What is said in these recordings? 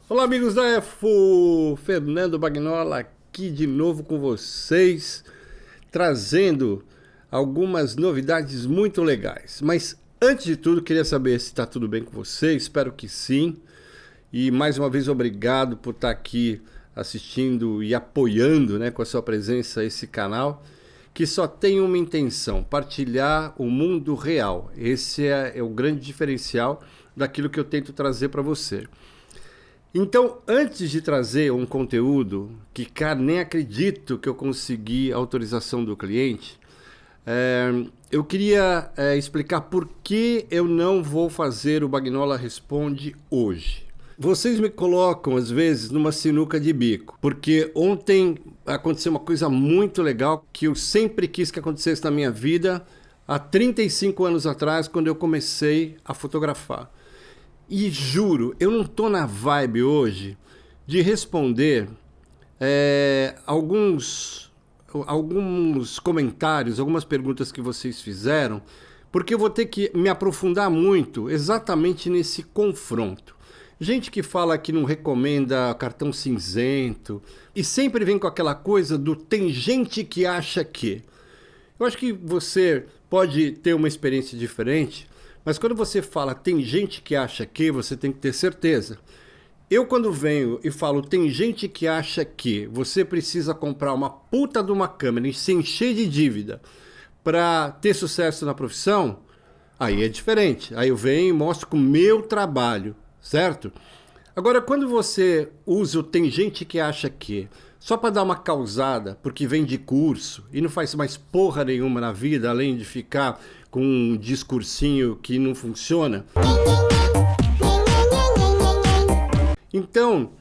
Olá, amigos da EFO! Fernando Bagnola aqui de novo com vocês, trazendo algumas novidades muito legais. Mas antes de tudo, queria saber se está tudo bem com você, espero que sim. E mais uma vez, obrigado por estar aqui assistindo e apoiando, né, com a sua presença esse canal, que só tem uma intenção: partilhar o mundo real. Esse é o grande diferencial daquilo que eu tento trazer para você. Então, antes de trazer um conteúdo que, cara, nem acredito que eu consegui a autorização do cliente, eu queria explicar por que eu não vou fazer o Bagnola Responde hoje. Vocês me colocam, às vezes, numa sinuca de bico, porque ontem aconteceu uma coisa muito legal que eu sempre quis que acontecesse na minha vida, há 35 anos atrás, quando eu comecei a fotografar. E juro, eu não tô na vibe hoje de responder alguns comentários, algumas perguntas que vocês fizeram, porque eu vou ter que me aprofundar muito exatamente nesse confronto. Gente que fala que não recomenda cartão cinzento e sempre vem com aquela coisa do tem gente que acha que. Eu acho que você pode ter uma experiência diferente, mas quando você fala tem gente que acha que, você tem que ter certeza. Eu quando venho e falo tem gente que acha que você precisa comprar uma puta de uma câmera e se encher de dívida para ter sucesso na profissão, aí é diferente. Aí eu venho e mostro com o meu trabalho, certo? Agora, quando você usa o tem gente que acha que só para dar uma causada, porque vem de curso e não faz mais porra nenhuma na vida, além de ficar com um discursinho que não funciona. Então,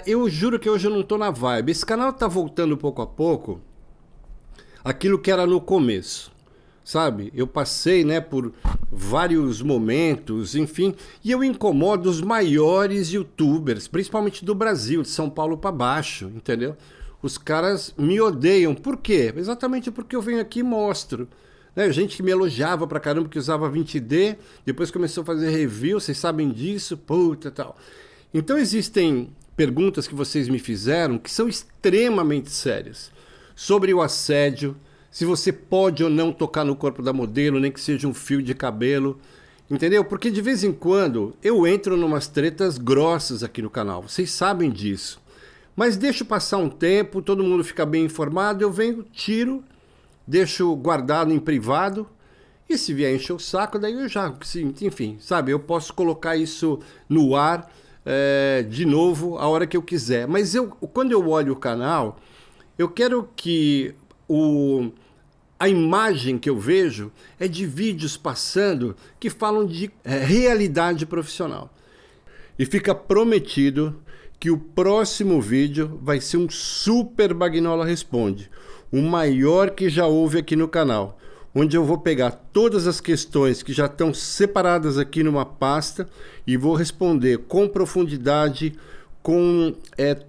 eu juro que hoje eu não tô na vibe. Esse canal tá voltando pouco a pouco aquilo que era no começo. Sabe, eu passei, né, por vários momentos, enfim, e eu incomodo os maiores youtubers, principalmente do Brasil, de São Paulo para baixo, entendeu? Os caras me odeiam. Por quê? Exatamente porque eu venho aqui e mostro. Né? Gente que me elogiava pra caramba que usava 20D, depois começou a fazer review, vocês sabem disso, puta tal. Então existem perguntas que vocês me fizeram que são extremamente sérias. Sobre o assédio, se você pode ou não tocar no corpo da modelo, nem que seja um fio de cabelo, entendeu? Porque de vez em quando eu entro numas tretas grossas aqui no canal, vocês sabem disso. Mas deixo passar um tempo, todo mundo fica bem informado, eu venho, tiro, deixo guardado em privado, e se vier encher o saco, daí eu já, enfim, sabe, eu posso colocar isso no ar de novo a hora que eu quiser. Mas quando eu olho o canal, eu quero que a imagem que eu vejo é de vídeos passando que falam de realidade profissional. E fica prometido que o próximo vídeo vai ser um super Bagnola Responde, o maior que já houve aqui no canal, onde eu vou pegar todas as questões que já estão separadas aqui numa pasta e vou responder com profundidade, com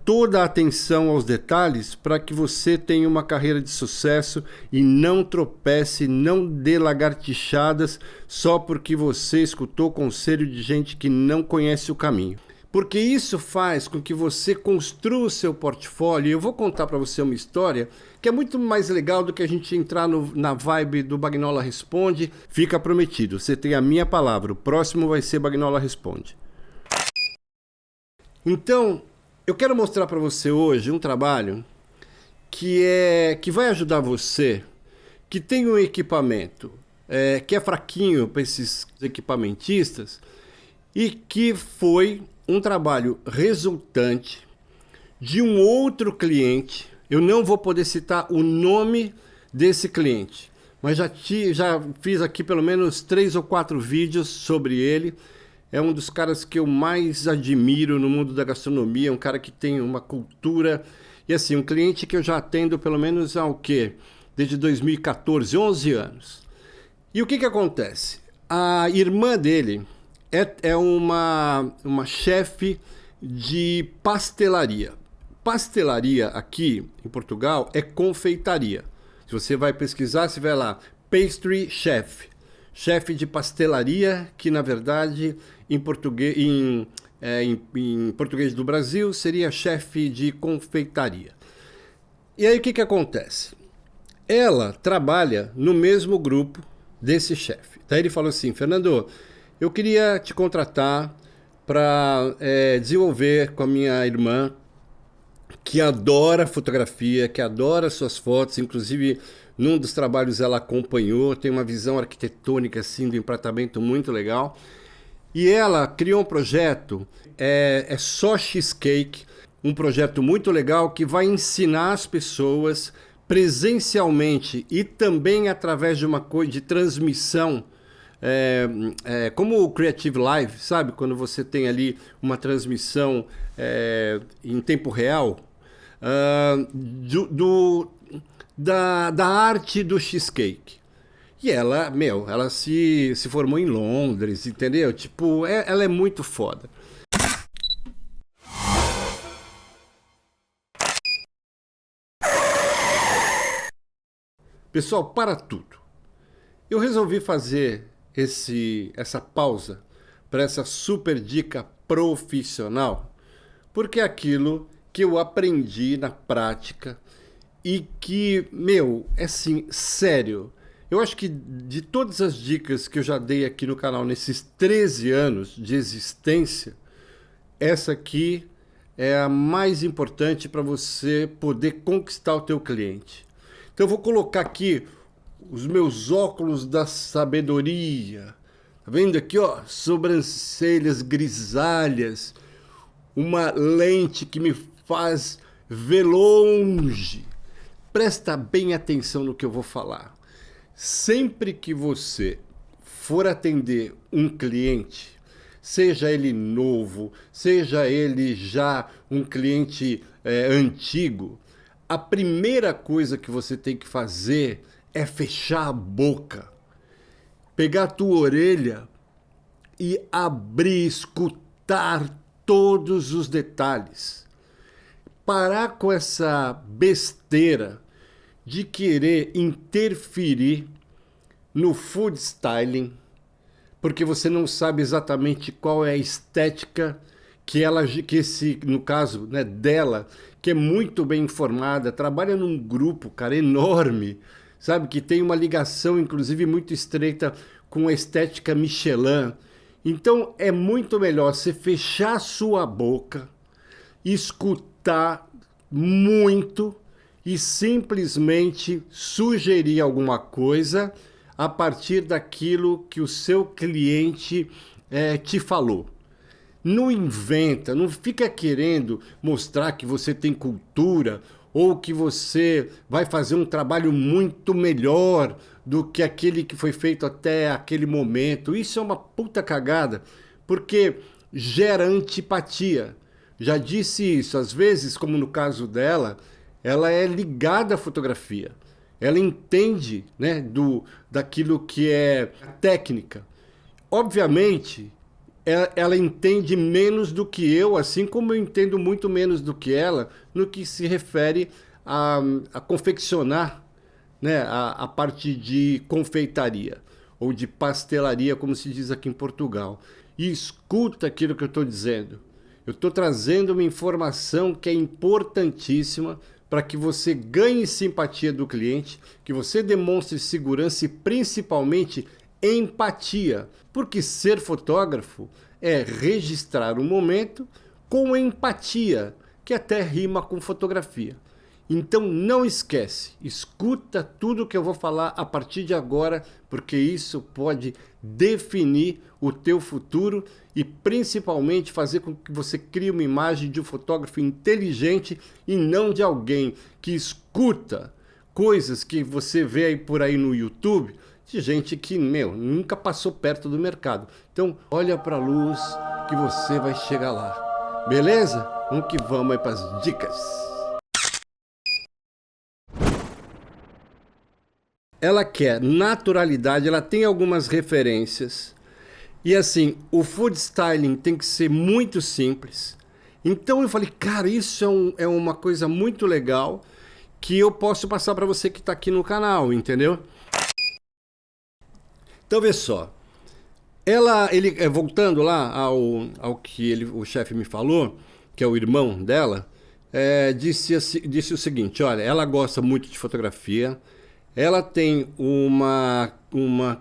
toda a atenção aos detalhes, para que você tenha uma carreira de sucesso e não tropece, não dê lagartixadas só porque você escutou conselho de gente que não conhece o caminho. Porque isso faz com que você construa o seu portfólio. E eu vou contar para você uma história que é muito mais legal do que a gente entrar na vibe do Bagnola Responde. Fica prometido, você tem a minha palavra, o próximo vai ser Bagnola Responde. Então, eu quero mostrar para você hoje um trabalho que vai ajudar você, que tem um equipamento que é fraquinho para esses equipamentistas e que foi um trabalho resultante de um outro cliente. Eu não vou poder citar o nome desse cliente, mas já fiz aqui pelo menos 3 ou 4 vídeos sobre ele. É um dos caras que eu mais admiro no mundo da gastronomia, um cara que tem uma cultura, e assim, um cliente que eu já atendo pelo menos há o quê? Desde 2014, 11 anos. E o que acontece? A irmã dele é uma chefe de pastelaria. Pastelaria aqui em Portugal é confeitaria. Se você vai pesquisar, você vai lá, pastry chef. Chefe de pastelaria, que na verdade em português, em português do Brasil, seria chefe de confeitaria. E aí o que acontece? Ela trabalha no mesmo grupo desse chefe. Daí ele falou assim, Fernando, eu queria te contratar para desenvolver com a minha irmã, que adora fotografia, que adora suas fotos, inclusive num dos trabalhos ela acompanhou, tem uma visão arquitetônica assim do empratamento muito legal. E ela criou um projeto, é só cheesecake, um projeto muito legal que vai ensinar as pessoas presencialmente e também através de uma coisa de transmissão, como o Creative Live, sabe? Quando você tem ali uma transmissão em tempo real, da arte do cheesecake. E ela, ela se formou em Londres, entendeu? Tipo, ela é muito foda. Pessoal, para tudo. Eu resolvi fazer essa pausa para essa super dica profissional, porque é aquilo que eu aprendi na prática e que, é assim, sério. Eu acho que de todas as dicas que eu já dei aqui no canal nesses 13 anos de existência, essa aqui é a mais importante para você poder conquistar o teu cliente. Então eu vou colocar aqui os meus óculos da sabedoria. Tá vendo aqui, ó? Sobrancelhas grisalhas. Uma lente que me faz ver longe. Presta bem atenção no que eu vou falar. Sempre que você for atender um cliente, seja ele novo, seja ele já um cliente antigo, a primeira coisa que você tem que fazer é fechar a boca, pegar a tua orelha e abrir, escutar todos os detalhes. Parar com essa besteira de querer interferir no food styling, porque você não sabe exatamente qual é a estética no caso, né, dela, que é muito bem informada, trabalha num grupo, cara, enorme, sabe, que tem uma ligação, inclusive, muito estreita com a estética Michelin. Então, é muito melhor você fechar a sua boca, escutar muito e simplesmente sugerir alguma coisa a partir daquilo que o seu cliente te falou. Não inventa, não fica querendo mostrar que você tem cultura ou que você vai fazer um trabalho muito melhor do que aquele que foi feito até aquele momento. Isso é uma puta cagada, porque gera antipatia. Já disse isso, às vezes, como no caso dela, ela é ligada à fotografia. Ela entende, né, daquilo que é técnica. Obviamente, ela entende menos do que eu, assim como eu entendo muito menos do que ela, no que se refere a confeccionar, né, a parte de confeitaria, ou de pastelaria, como se diz aqui em Portugal. E escuta aquilo que eu estou dizendo. Eu estou trazendo uma informação que é importantíssima para que você ganhe simpatia do cliente, que você demonstre segurança e principalmente empatia. Porque ser fotógrafo é registrar um momento com empatia, que até rima com fotografia. Então não esquece, escuta tudo que eu vou falar a partir de agora, porque isso pode definir o teu futuro e principalmente fazer com que você crie uma imagem de um fotógrafo inteligente e não de alguém que escuta coisas que você vê aí por aí no YouTube, de gente que, nunca passou perto do mercado. Então, olha para a luz que você vai chegar lá. Beleza? Vamos que vamos aí para as dicas. Ela quer naturalidade, ela tem algumas referências. E assim, o food styling tem que ser muito simples. Então eu falei, cara, isso é uma coisa muito legal que eu posso passar para você que está aqui no canal, entendeu? Então vê só, Voltando lá ao que o chefe me falou, que é o irmão dela, disse o seguinte, olha, ela gosta muito de fotografia, ela tem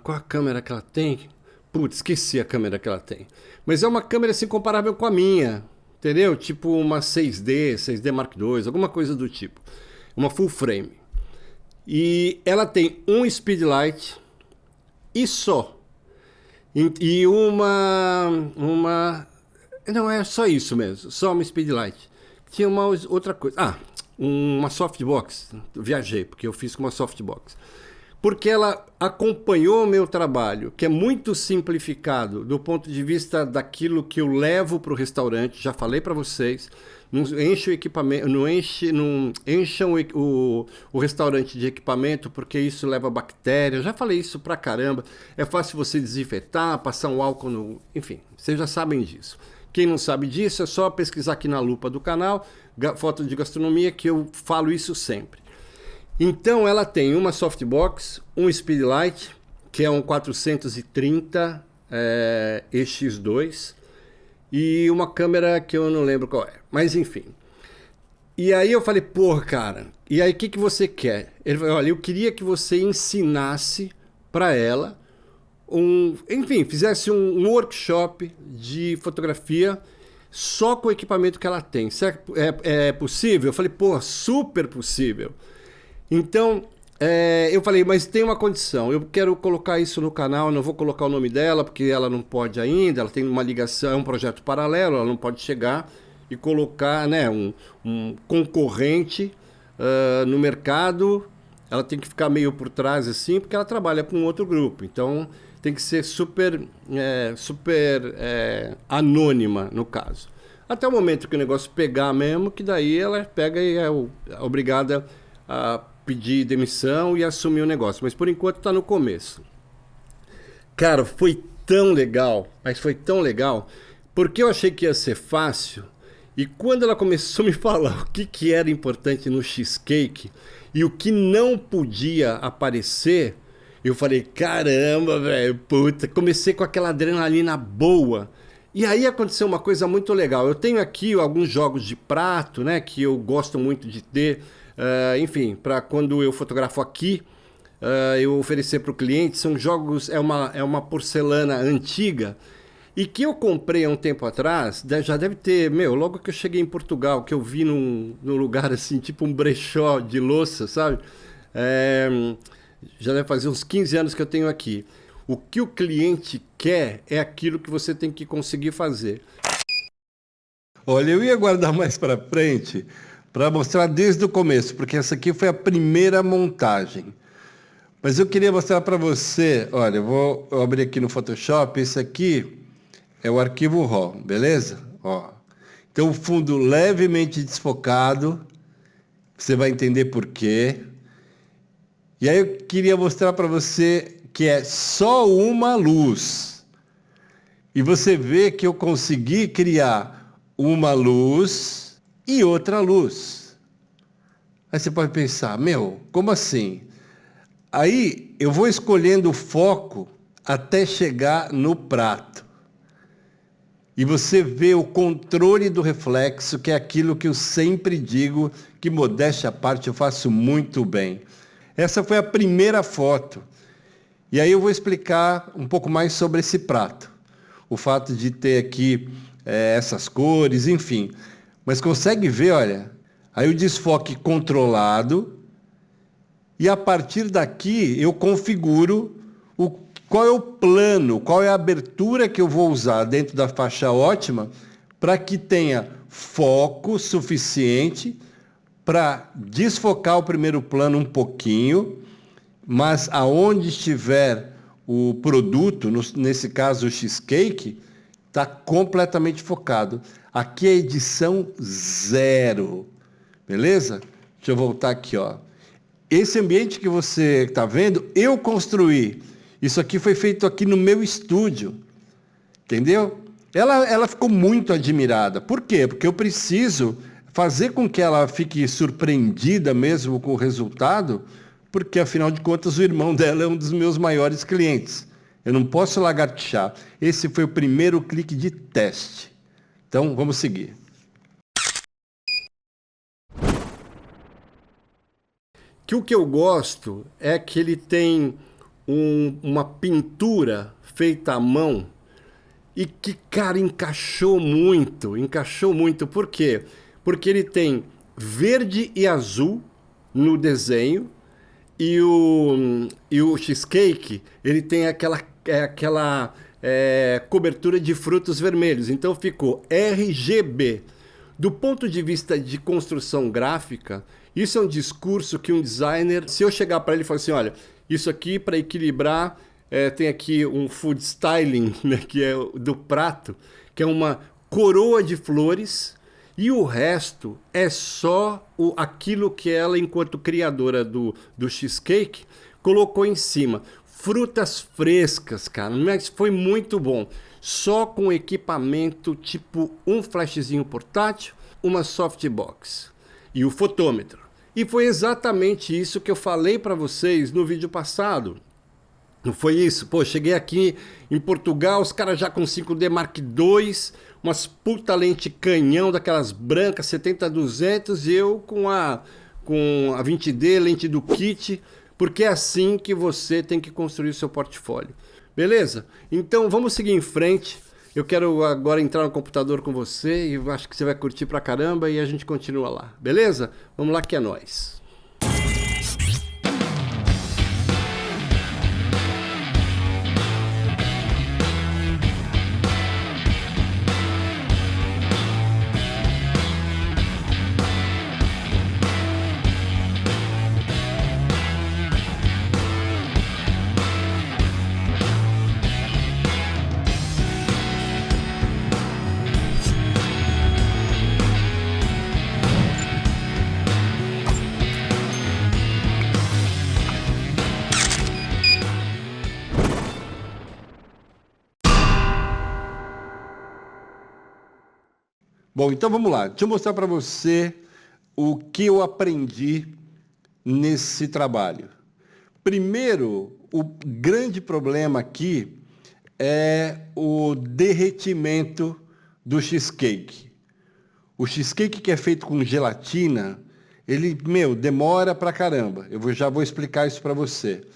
qual a câmera que ela tem? Putz, esqueci a câmera que ela tem. Mas é uma câmera assim comparável com a minha, entendeu? Tipo uma 6D Mark II, alguma coisa do tipo. Uma full frame. E ela tem um speedlight e só. E não, é só isso mesmo, só uma speedlight. Tinha uma outra coisa. Uma softbox. Viajei, porque eu fiz com uma softbox. Porque ela acompanhou o meu trabalho, que é muito simplificado do ponto de vista daquilo que eu levo para o restaurante. Já falei para vocês, não enche o equipamento, não encham o restaurante de equipamento, porque isso leva bactéria. Já falei isso pra caramba. É fácil você desinfetar, passar um álcool no... Enfim, vocês já sabem disso. Quem não sabe disso é só pesquisar aqui na lupa do canal, Foto de Gastronomia, que eu falo isso sempre. Então ela tem uma softbox, um speedlight, que é um 430 EX2, e uma câmera que eu não lembro qual é, mas enfim. E aí eu falei, porra, cara, e aí o que você quer? Ele falou, olha, eu queria que você ensinasse para ela, enfim, fizesse um workshop de fotografia só com o equipamento que ela tem. Será que é possível? Eu falei, porra, super possível. Então, eu falei, mas tem uma condição, eu quero colocar isso no canal, não vou colocar o nome dela, porque ela não pode ainda, ela tem uma ligação, é um projeto paralelo, ela não pode chegar e colocar, né, um concorrente no mercado, ela tem que ficar meio por trás assim, porque ela trabalha com outro grupo, então tem que ser super anônima no caso. Até o momento que o negócio pegar mesmo, que daí ela pega e é obrigada a pedir demissão e assumir o negócio. Mas por enquanto tá no começo. Cara, foi tão legal, mas foi tão legal, porque eu achei que ia ser fácil, e quando ela começou a me falar o que era importante no cheesecake e o que não podia aparecer, eu falei, caramba, velho, puta, comecei com aquela adrenalina boa. E aí aconteceu uma coisa muito legal. Eu tenho aqui alguns jogos de prato, né, que eu gosto muito de ter, enfim, para quando eu fotografo aqui, eu oferecer para o cliente. São jogos, é uma porcelana antiga e que eu comprei há um tempo atrás. Já deve ter, logo que eu cheguei em Portugal, que eu vi num lugar assim, tipo um brechó de louça, sabe? Já deve fazer uns 15 anos que eu tenho aqui. O que o cliente quer é aquilo que você tem que conseguir fazer. Olha, eu ia guardar mais para frente para mostrar desde o começo, porque essa aqui foi a primeira montagem. Mas eu queria mostrar para você, olha, eu vou abrir aqui no Photoshop, esse aqui é o arquivo RAW, beleza? Ó. Então o fundo levemente desfocado, você vai entender por quê. E aí eu queria mostrar para você que é só uma luz. E você vê que eu consegui criar uma luz e outra luz. Aí você pode pensar, como assim? Aí eu vou escolhendo o foco até chegar no prato. E você vê o controle do reflexo, que é aquilo que eu sempre digo, que modéstia à parte eu faço muito bem. Essa foi a primeira foto. E aí eu vou explicar um pouco mais sobre esse prato. O fato de ter aqui essas cores, enfim. Mas consegue ver, olha, aí o desfoque controlado. E a partir daqui eu configuro qual é o plano, qual é a abertura que eu vou usar dentro da faixa ótima para que tenha foco suficiente para desfocar o primeiro plano um pouquinho, mas aonde estiver o produto, nesse caso o cheesecake, está completamente focado. Aqui é edição 0, beleza? Deixa eu voltar aqui, ó. Esse ambiente que você está vendo, eu construí. Isso aqui foi feito aqui no meu estúdio, entendeu? Ela ficou muito admirada. Por quê? Porque eu preciso fazer com que ela fique surpreendida mesmo com o resultado, porque, afinal de contas, o irmão dela é um dos meus maiores clientes. Eu não posso lagartixar. Esse foi o primeiro clique de teste. Então, vamos seguir. Que o que eu gosto é que ele tem uma pintura feita à mão e que, cara, encaixou muito. Encaixou muito. Por quê? Porque ele tem verde e azul no desenho e o cheesecake, ele tem aquela cobertura de frutos vermelhos. Então ficou RGB. Do ponto de vista de construção gráfica, isso é um discurso que um designer, se eu chegar para ele e falar assim, olha, isso aqui para equilibrar, tem aqui um food styling, né, que é do prato, que é uma coroa de flores, e o resto é só aquilo que ela, enquanto criadora do cheesecake, colocou em cima. Frutas frescas, cara, mas foi muito bom. Só com equipamento tipo um flashzinho portátil, uma softbox e o fotômetro. E foi exatamente isso que eu falei para vocês no vídeo passado. Não foi isso? Pô, cheguei aqui em Portugal, os caras já com 5D Mark II, umas puta lente canhão daquelas brancas 70-200 e eu com a 20D, lente do kit, porque é assim que você tem que construir o seu portfólio. Beleza? Então vamos seguir em frente. Eu quero agora entrar no computador com você e acho que você vai curtir pra caramba e a gente continua lá. Beleza? Vamos lá que é nóis. Bom, então vamos lá. Deixa eu mostrar para você o que eu aprendi nesse trabalho. Primeiro, o grande problema aqui é o derretimento do cheesecake. O cheesecake que é feito com gelatina, ele, demora pra caramba. Já vou explicar isso para você.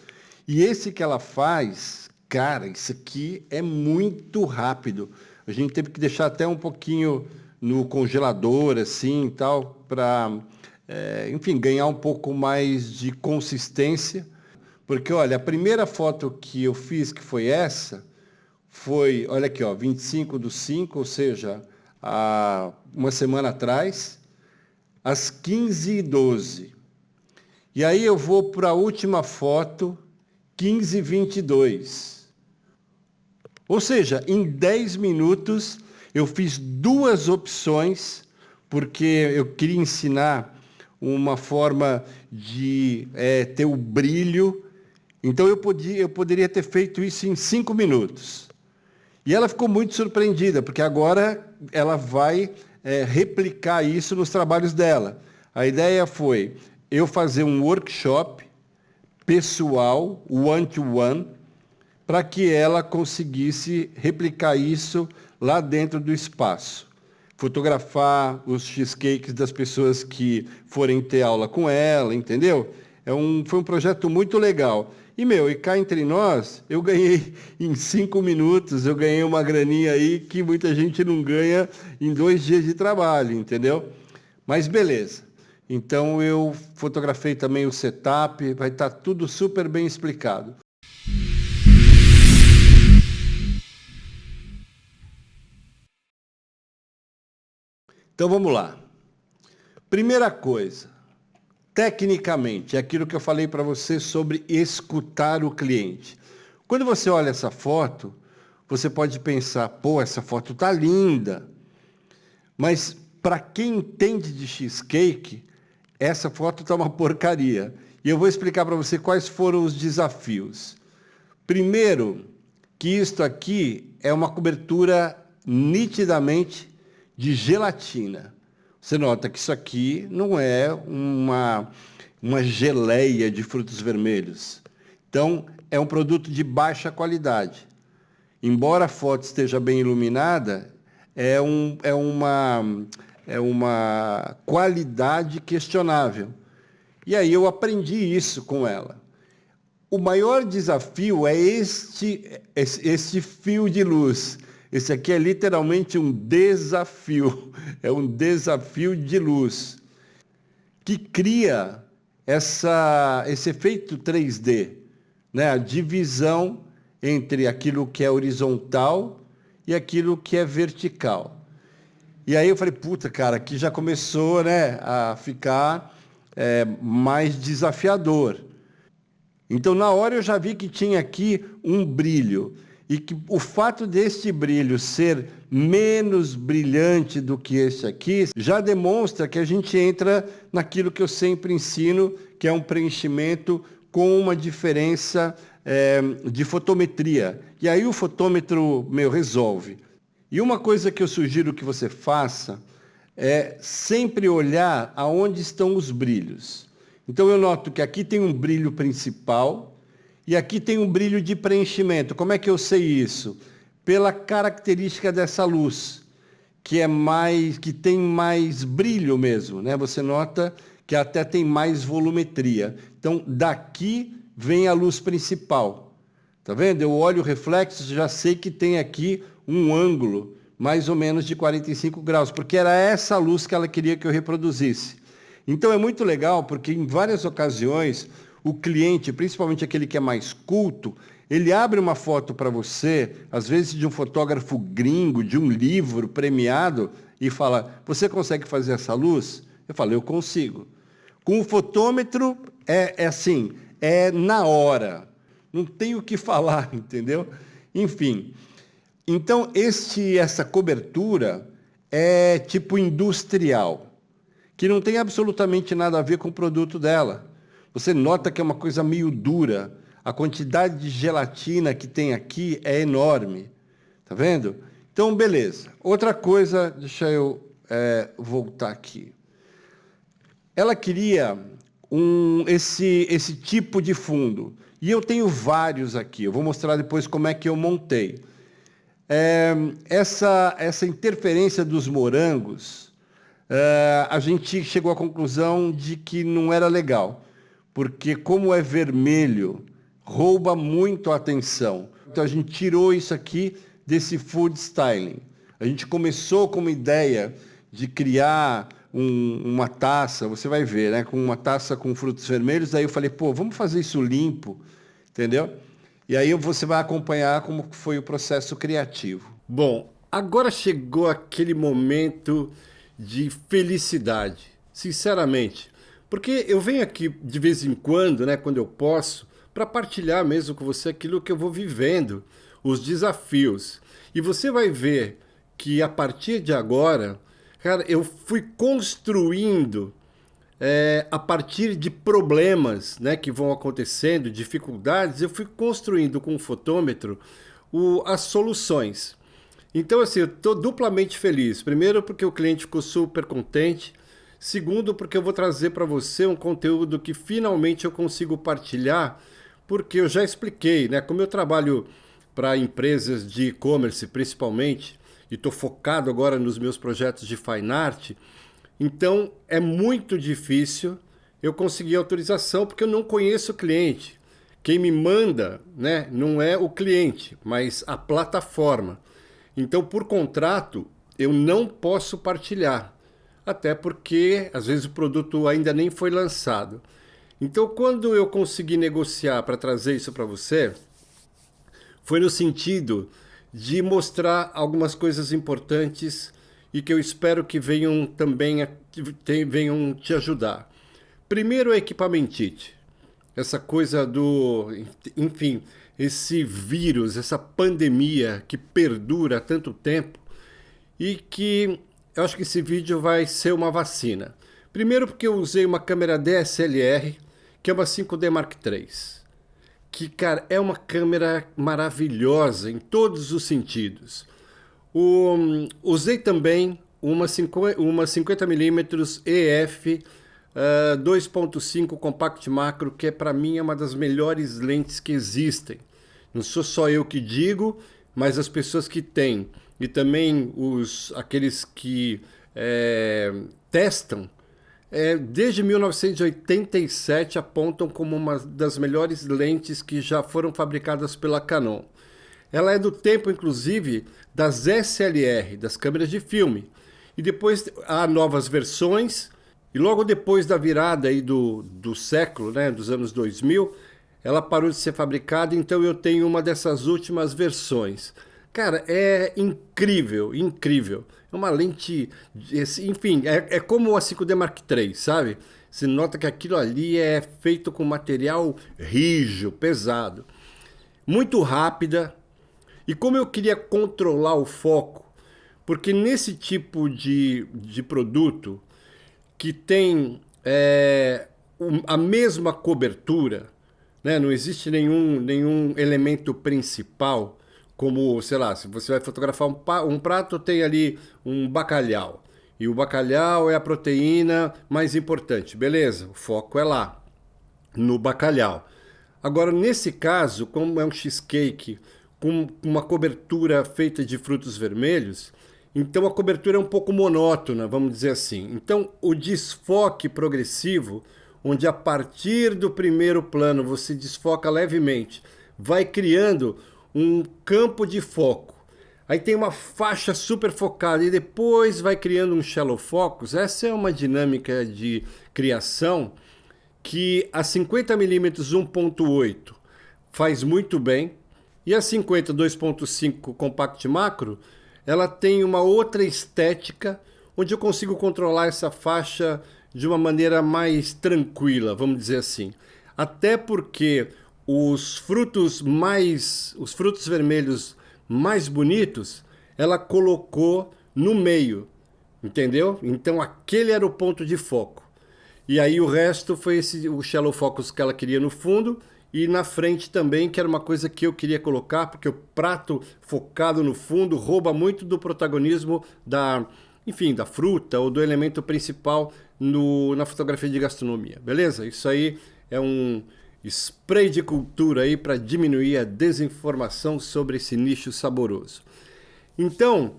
E esse que ela faz, cara, isso aqui é muito rápido. A gente teve que deixar até um pouquinho no congelador, assim, tal, para, enfim, ganhar um pouco mais de consistência. Porque, olha, a primeira foto que eu fiz, que foi essa, foi, olha aqui, ó, 25/5, ou seja, há uma semana atrás, às 15h12. E aí eu vou para a última foto, 15h22. Ou seja, em 10 minutos eu fiz 2 opções, porque eu queria ensinar uma forma de ter o brilho. Então eu poderia ter feito isso em 5 minutos. E ela ficou muito surpreendida, porque agora ela vai replicar isso nos trabalhos dela. A ideia foi eu fazer um workshop pessoal, one-to-one, para que ela conseguisse replicar isso lá dentro do espaço. Fotografar os cheesecakes das pessoas que forem ter aula com ela, entendeu? Foi um projeto muito legal. E cá entre nós, eu ganhei em 5 minutos, eu ganhei uma graninha aí que muita gente não ganha em 2 dias de trabalho, entendeu? Mas beleza. Então eu fotografei também o setup, vai estar tudo super bem explicado. Então vamos lá. Primeira coisa, tecnicamente, é aquilo que eu falei para você sobre escutar o cliente. Quando você olha essa foto, você pode pensar, pô, essa foto tá linda. Mas para quem entende de cheesecake, essa foto tá uma porcaria. E eu vou explicar para você quais foram os desafios. Primeiro, que isto aqui é uma cobertura nitidamente de gelatina. Você nota que isso aqui não é uma geleia de frutos vermelhos. Então, é um produto de baixa qualidade. Embora a foto esteja bem iluminada, é uma qualidade questionável. E aí eu aprendi isso com ela. O maior desafio é este fio de luz. Esse aqui é literalmente um desafio. É um desafio de luz que cria esse efeito 3D, né? A divisão entre aquilo que é horizontal e aquilo que é vertical. E aí eu falei, puta, cara, aqui já começou, né, a ficar mais desafiador. Então, na hora eu já vi que tinha aqui um brilho. E que o fato deste brilho ser menos brilhante do que esse aqui, já demonstra que a gente entra naquilo que eu sempre ensino, que é um preenchimento com uma diferença de fotometria. E aí o fotômetro, resolve. E uma coisa que eu sugiro que você faça é sempre olhar aonde estão os brilhos. Então eu noto que aqui tem um brilho principal e aqui tem um brilho de preenchimento. Como é que eu sei isso? Pela característica dessa luz, que tem mais brilho mesmo, né? Você nota que até tem mais volumetria. Então daqui vem a luz principal. Tá vendo? Eu olho o reflexo, já sei que tem aqui um ângulo mais ou menos de 45 graus, porque era essa luz que ela queria que eu reproduzisse. Então é muito legal, porque em várias ocasiões o cliente, principalmente aquele que é mais culto, ele abre uma foto para você, às vezes de um fotógrafo gringo, de um livro premiado, e fala, você consegue fazer essa luz? Eu falo, eu consigo. Com o fotômetro é assim, é na hora. Não tem o que falar, entendeu? Enfim. Então, essa cobertura é tipo industrial, que não tem absolutamente nada a ver com o produto dela. Você nota que é uma coisa meio dura. A quantidade de gelatina que tem aqui é enorme. Tá vendo? Então, beleza. Outra coisa, deixa eu voltar aqui. Ela queria esse tipo de fundo. E eu tenho vários aqui. Eu vou mostrar depois como é que eu montei. Essa interferência dos morangos, a gente chegou à conclusão de que não era legal, porque como é vermelho, rouba muito a atenção. Então a gente tirou isso aqui desse food styling. A gente começou com uma ideia de criar uma taça, você vai ver, né, com uma taça com frutos vermelhos. Aí eu falei, pô, vamos fazer isso limpo, entendeu? E aí você vai acompanhar como foi o processo criativo. Bom, agora chegou aquele momento de felicidade, sinceramente. Porque eu venho aqui de vez em quando, né, quando eu posso, para partilhar mesmo com você aquilo que eu vou vivendo, os desafios. E você vai ver que a partir de agora, cara, eu fui construindo a partir de problemas, né, que vão acontecendo, dificuldades, eu fui construindo com o fotômetro as soluções. Então, assim, eu estou duplamente feliz. Primeiro, porque o cliente ficou super contente. Segundo, porque eu vou trazer para você um conteúdo que finalmente eu consigo partilhar, porque eu já expliquei, né, como eu trabalho para empresas de e-commerce, principalmente, e estou focado agora nos meus projetos de fine art. Então, é muito difícil eu conseguir autorização porque eu não conheço o cliente. Quem me manda, né, não é o cliente, mas a plataforma. Então, por contrato, eu não posso partilhar. Até porque, às vezes, o produto ainda nem foi lançado. Então, quando eu consegui negociar para trazer isso para você, foi no sentido de mostrar algumas coisas importantes e que eu espero que venham também venham te ajudar. Primeiro, a equipamentite. Essa coisa enfim, esse vírus, essa pandemia que perdura há tanto tempo e que eu acho que esse vídeo vai ser uma vacina. Primeiro porque eu usei uma câmera DSLR, que é uma 5D Mark III. Que, cara, é uma câmera maravilhosa em todos os sentidos. Usei também uma 50mm EF 2.5 Compact Macro, que para mim é uma das melhores lentes que existem. Não sou só eu que digo, mas as pessoas que têm e também aqueles que testam, desde 1987 apontam como uma das melhores lentes que já foram fabricadas pela Canon. Ela é do tempo, inclusive, das SLR, das câmeras de filme. E depois há novas versões, e logo depois da virada aí do século, né, dos anos 2000, ela parou de ser fabricada, então eu tenho uma dessas últimas versões. Cara, é incrível, incrível. É uma lente, enfim, é como a 5D Mark III, sabe? Você nota que aquilo ali é feito com material rijo, pesado. Muito rápida. E como eu queria controlar o foco, porque nesse tipo de produto que tem a mesma cobertura, né? Não existe nenhum elemento principal, como, sei lá, se você vai fotografar um prato, tem ali um bacalhau. E o bacalhau é a proteína mais importante. Beleza, o foco é lá, no bacalhau. Agora, nesse caso, como é um cheesecake com uma cobertura feita de frutos vermelhos, então a cobertura é um pouco monótona, vamos dizer assim. Então, o desfoque progressivo, onde a partir do primeiro plano você desfoca levemente, vai criando um campo de foco. Aí tem uma faixa super focada e depois vai criando um shallow focus. Essa é uma dinâmica de criação que a 50mm 1.8 faz muito bem, e a 50 2.5 Compact Macro, ela tem uma outra estética, onde eu consigo controlar essa faixa de uma maneira mais tranquila, vamos dizer assim. Até porque os frutos vermelhos mais bonitos, ela colocou no meio, entendeu? Então aquele era o ponto de foco. E aí o resto foi o shallow focus que ela queria no fundo, e na frente também, que era uma coisa que eu queria colocar, porque o prato focado no fundo rouba muito do protagonismo da fruta ou do elemento principal na fotografia de gastronomia, beleza? Isso aí é um spray de cultura aí para diminuir a desinformação sobre esse nicho saboroso. Então,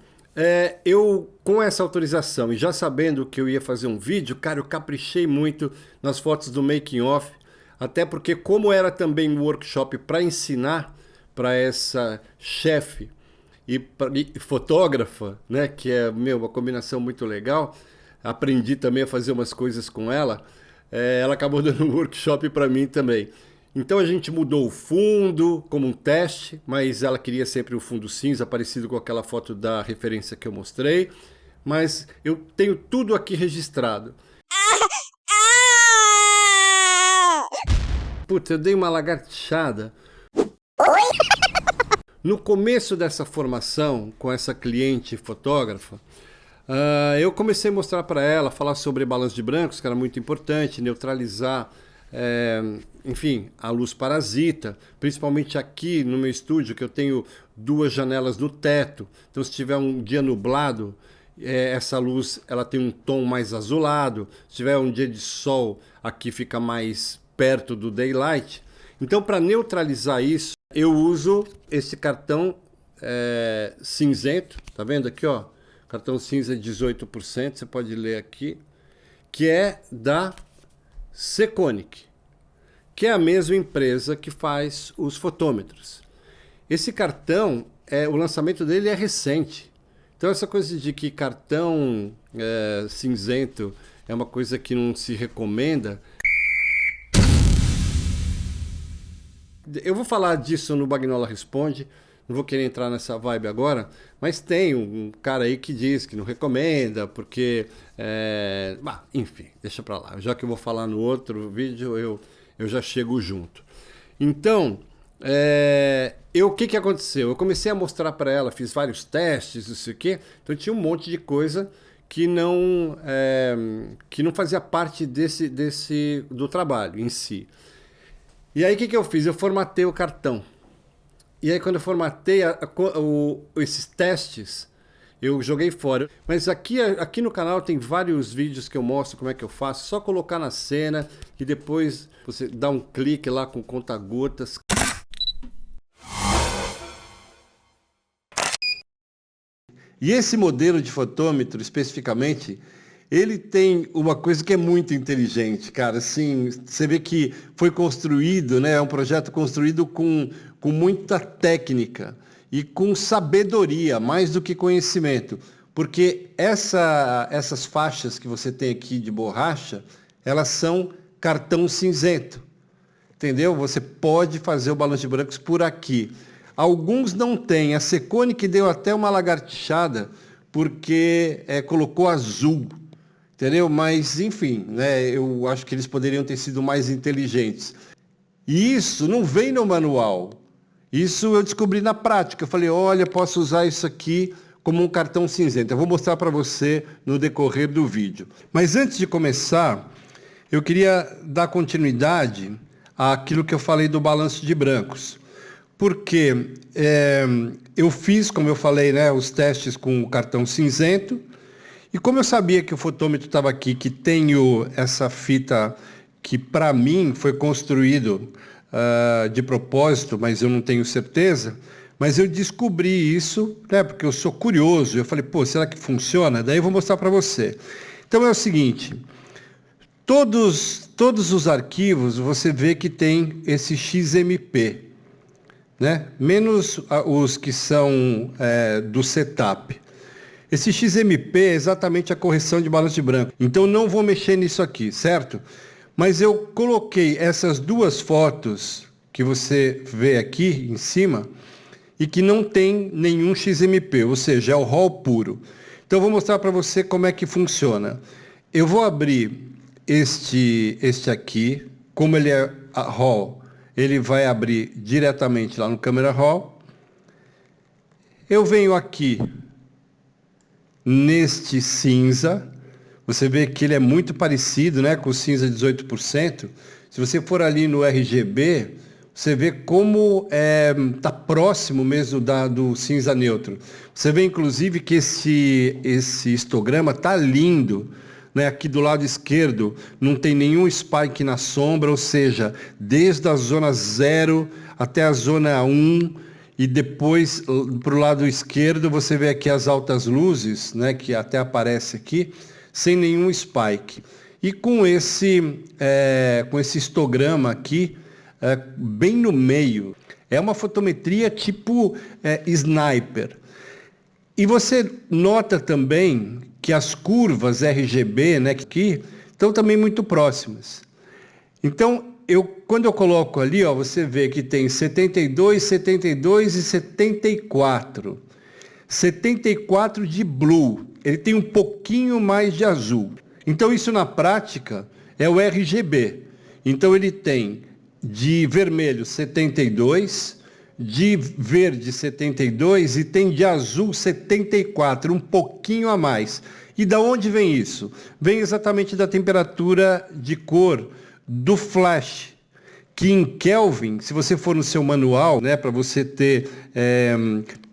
eu com essa autorização e já sabendo que eu ia fazer um vídeo, cara, eu caprichei muito nas fotos do making of, até porque como era também um workshop para ensinar para essa chefe e fotógrafa, né, que é uma combinação muito legal, aprendi também a fazer umas coisas com ela, ela acabou dando um workshop para mim também. Então a gente mudou o fundo como um teste, mas ela queria sempre o fundo cinza, parecido com aquela foto da referência que eu mostrei. Mas eu tenho tudo aqui registrado. Putz, eu dei uma lagartixada. No começo dessa formação, com essa cliente fotógrafa, eu comecei a mostrar para ela, falar sobre balanço de brancos, que era muito importante, neutralizar enfim, a luz parasita, principalmente aqui no meu estúdio, que eu tenho 2 janelas no teto. Então, se tiver um dia nublado, essa luz ela tem um tom mais azulado. Se tiver um dia de sol, aqui fica mais perto do daylight. Então, para neutralizar isso, eu uso esse cartão cinzento. Tá vendo aqui, ó? Cartão cinza 18%, você pode ler aqui, que é da Sekonic, que é a mesma empresa que faz os fotômetros. Esse cartão, o lançamento dele é recente. Então essa coisa de que cartão cinzento é uma coisa que não se recomenda. Eu vou falar disso no Bagnola Responde, não vou querer entrar nessa vibe agora, mas tem um cara aí que diz que não recomenda, porque... enfim, deixa pra lá. Já que eu vou falar no outro vídeo, eu já chego junto. Então, o que aconteceu? Eu comecei a mostrar para ela, fiz vários testes, não sei o quê, então tinha um monte de coisa que não fazia parte do trabalho em si. E aí o que eu fiz? Eu formatei o cartão. E aí quando eu formatei esses testes, eu joguei fora. Mas aqui no canal tem vários vídeos que eu mostro como é que eu faço. Só colocar na cena e depois você dá um clique lá com conta-gotas. E esse modelo de fotômetro, especificamente, ele tem uma coisa que é muito inteligente, cara. Assim, você vê que foi construído, né? É um projeto construído com muita técnica e com sabedoria, mais do que conhecimento. Porque essas faixas que você tem aqui de borracha, elas são cartão cinzento. Entendeu? Você pode fazer o balanço de brancos por aqui. Alguns não têm. A Sekone que deu até uma lagartixada porque colocou azul, entendeu? Mas, enfim, né, eu acho que eles poderiam ter sido mais inteligentes. E isso não vem no manual. Isso eu descobri na prática. Eu falei, olha, posso usar isso aqui como um cartão cinzento. Eu vou mostrar para você no decorrer do vídeo. Mas antes de começar, eu queria dar continuidade àquilo que eu falei do balanço de brancos. Porque eu fiz, como eu falei, né, os testes com o cartão cinzento, e como eu sabia que o fotômetro estava aqui, que tenho essa fita que para mim foi construído de propósito, mas eu não tenho certeza, mas eu descobri isso, né, porque eu sou curioso, eu falei, pô, será que funciona? Daí eu vou mostrar para você. Então é o seguinte, todos os arquivos você vê que tem esse XMP, né? Menos os que são do setup. Esse XMP é exatamente a correção de balanço de branco. Então não vou mexer nisso aqui, certo? Mas eu coloquei essas duas fotos que você vê aqui em cima e que não tem nenhum XMP, ou seja, é o RAW puro. Então eu vou mostrar para você como é que funciona. Eu vou abrir este aqui, como ele é RAW, ele vai abrir diretamente lá no Camera Raw. Eu venho aqui neste cinza. Você vê que ele é muito parecido, né, com o cinza 18%. Se você for ali no RGB, você vê como está próximo mesmo do cinza neutro. Você vê, inclusive, que esse histograma está lindo. Né, aqui do lado esquerdo não tem nenhum spike na sombra, ou seja, desde a zona 0 até a zona 1, e depois para o lado esquerdo você vê aqui as altas luzes, né, que até aparece aqui, sem nenhum spike. E com esse histograma aqui, bem no meio, é uma fotometria tipo sniper. E você nota também que as curvas RGB, né, aqui, estão também muito próximas. Então, quando eu coloco ali, ó, você vê que tem 72, 72 e 74. 74 de blue. Ele tem um pouquinho mais de azul. Então, isso na prática é o RGB. Então, ele tem de vermelho 72, de verde 72 e tem de azul 74, um pouquinho a mais. E da onde vem isso? Vem exatamente da temperatura de cor do flash, que em Kelvin, se você for no seu manual, né, para você ter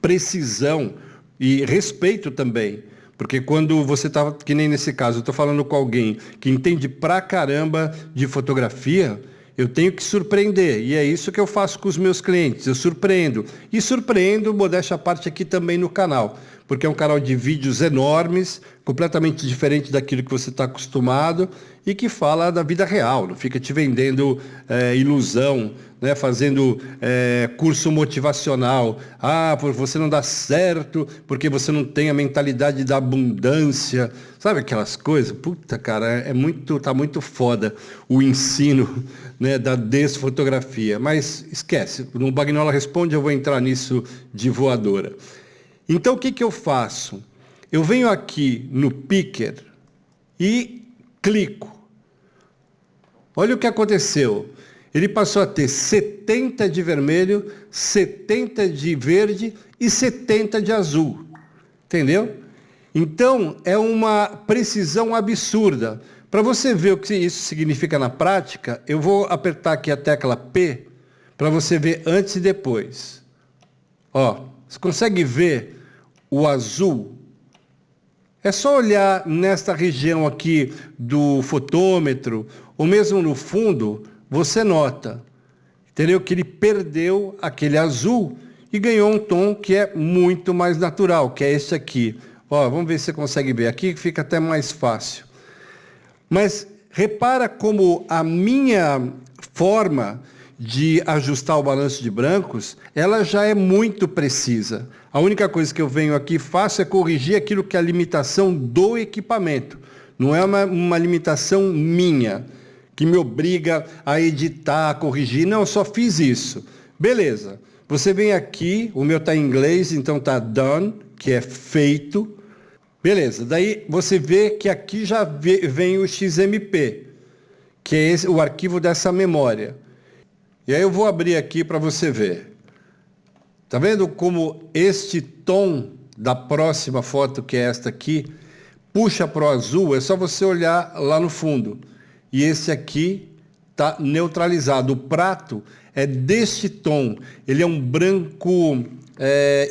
precisão e respeito também, porque quando você está, que nem nesse caso, eu estou falando com alguém que entende pra caramba de fotografia, eu tenho que surpreender, e é isso que eu faço com os meus clientes, eu surpreendo. E surpreendo, modéstia à parte, aqui também no canal, porque é um canal de vídeos enormes, completamente diferente daquilo que você está acostumado, e que fala da vida real, não fica te vendendo ilusão, né, fazendo curso motivacional. Ah, você não dá certo porque você não tem a mentalidade da abundância. Sabe aquelas coisas? Puta, cara, tá muito foda o ensino, né, da desfotografia. Mas esquece, no Bagnola Responde eu vou entrar nisso de voadora. Então o que eu faço? Eu venho aqui no Picker e clico. Olha o que aconteceu. Ele passou a ter 70 de vermelho, 70 de verde e 70 de azul. Entendeu? Então, é uma precisão absurda. Para você ver o que isso significa na prática, eu vou apertar aqui a tecla P para você ver antes e depois. Ó, você consegue ver o azul É só olhar nesta região aqui do fotômetro, ou mesmo no fundo, você nota, entendeu? Que ele perdeu aquele azul e ganhou um tom que é muito mais natural, que é esse aqui. Ó, vamos ver se você consegue ver aqui, que fica até mais fácil. Mas repara como a minha forma de ajustar o balanço de brancos, ela já é muito precisa. A única coisa que eu venho aqui e faço é corrigir aquilo que é a limitação do equipamento. Não é uma limitação minha, que me obriga a editar, a corrigir. Não, eu só fiz isso. Beleza. Você vem aqui, o meu está em inglês, então está done, que é feito. Beleza. Daí você vê que aqui já vem o XMP, que é o arquivo dessa memória. E aí eu vou abrir aqui para você ver. Tá vendo como este tom da próxima foto, que é esta aqui, puxa para o azul? É só você olhar lá no fundo. E esse aqui está neutralizado. O prato é deste tom. Ele é um branco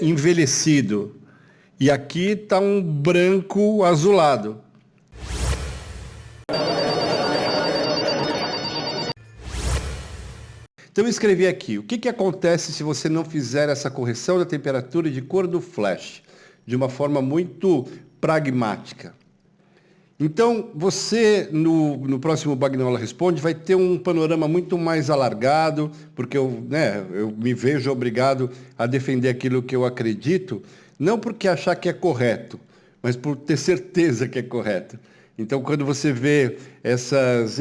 envelhecido. E aqui está um branco azulado. Então eu escrevi aqui, o que acontece se você não fizer essa correção da temperatura e de cor do flash, de uma forma muito pragmática. Então você, no próximo Bagnola Responde, vai ter um panorama muito mais alargado, porque eu me vejo obrigado a defender aquilo que eu acredito, não porque achar que é correto, mas por ter certeza que é correto. Então, quando você vê essas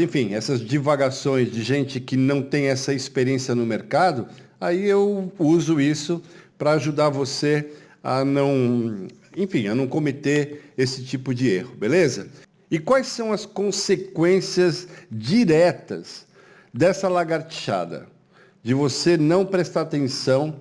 divagações de gente que não tem essa experiência no mercado, aí eu uso isso para ajudar você a não cometer esse tipo de erro, beleza? E quais são as consequências diretas dessa lagartixada? De você não prestar atenção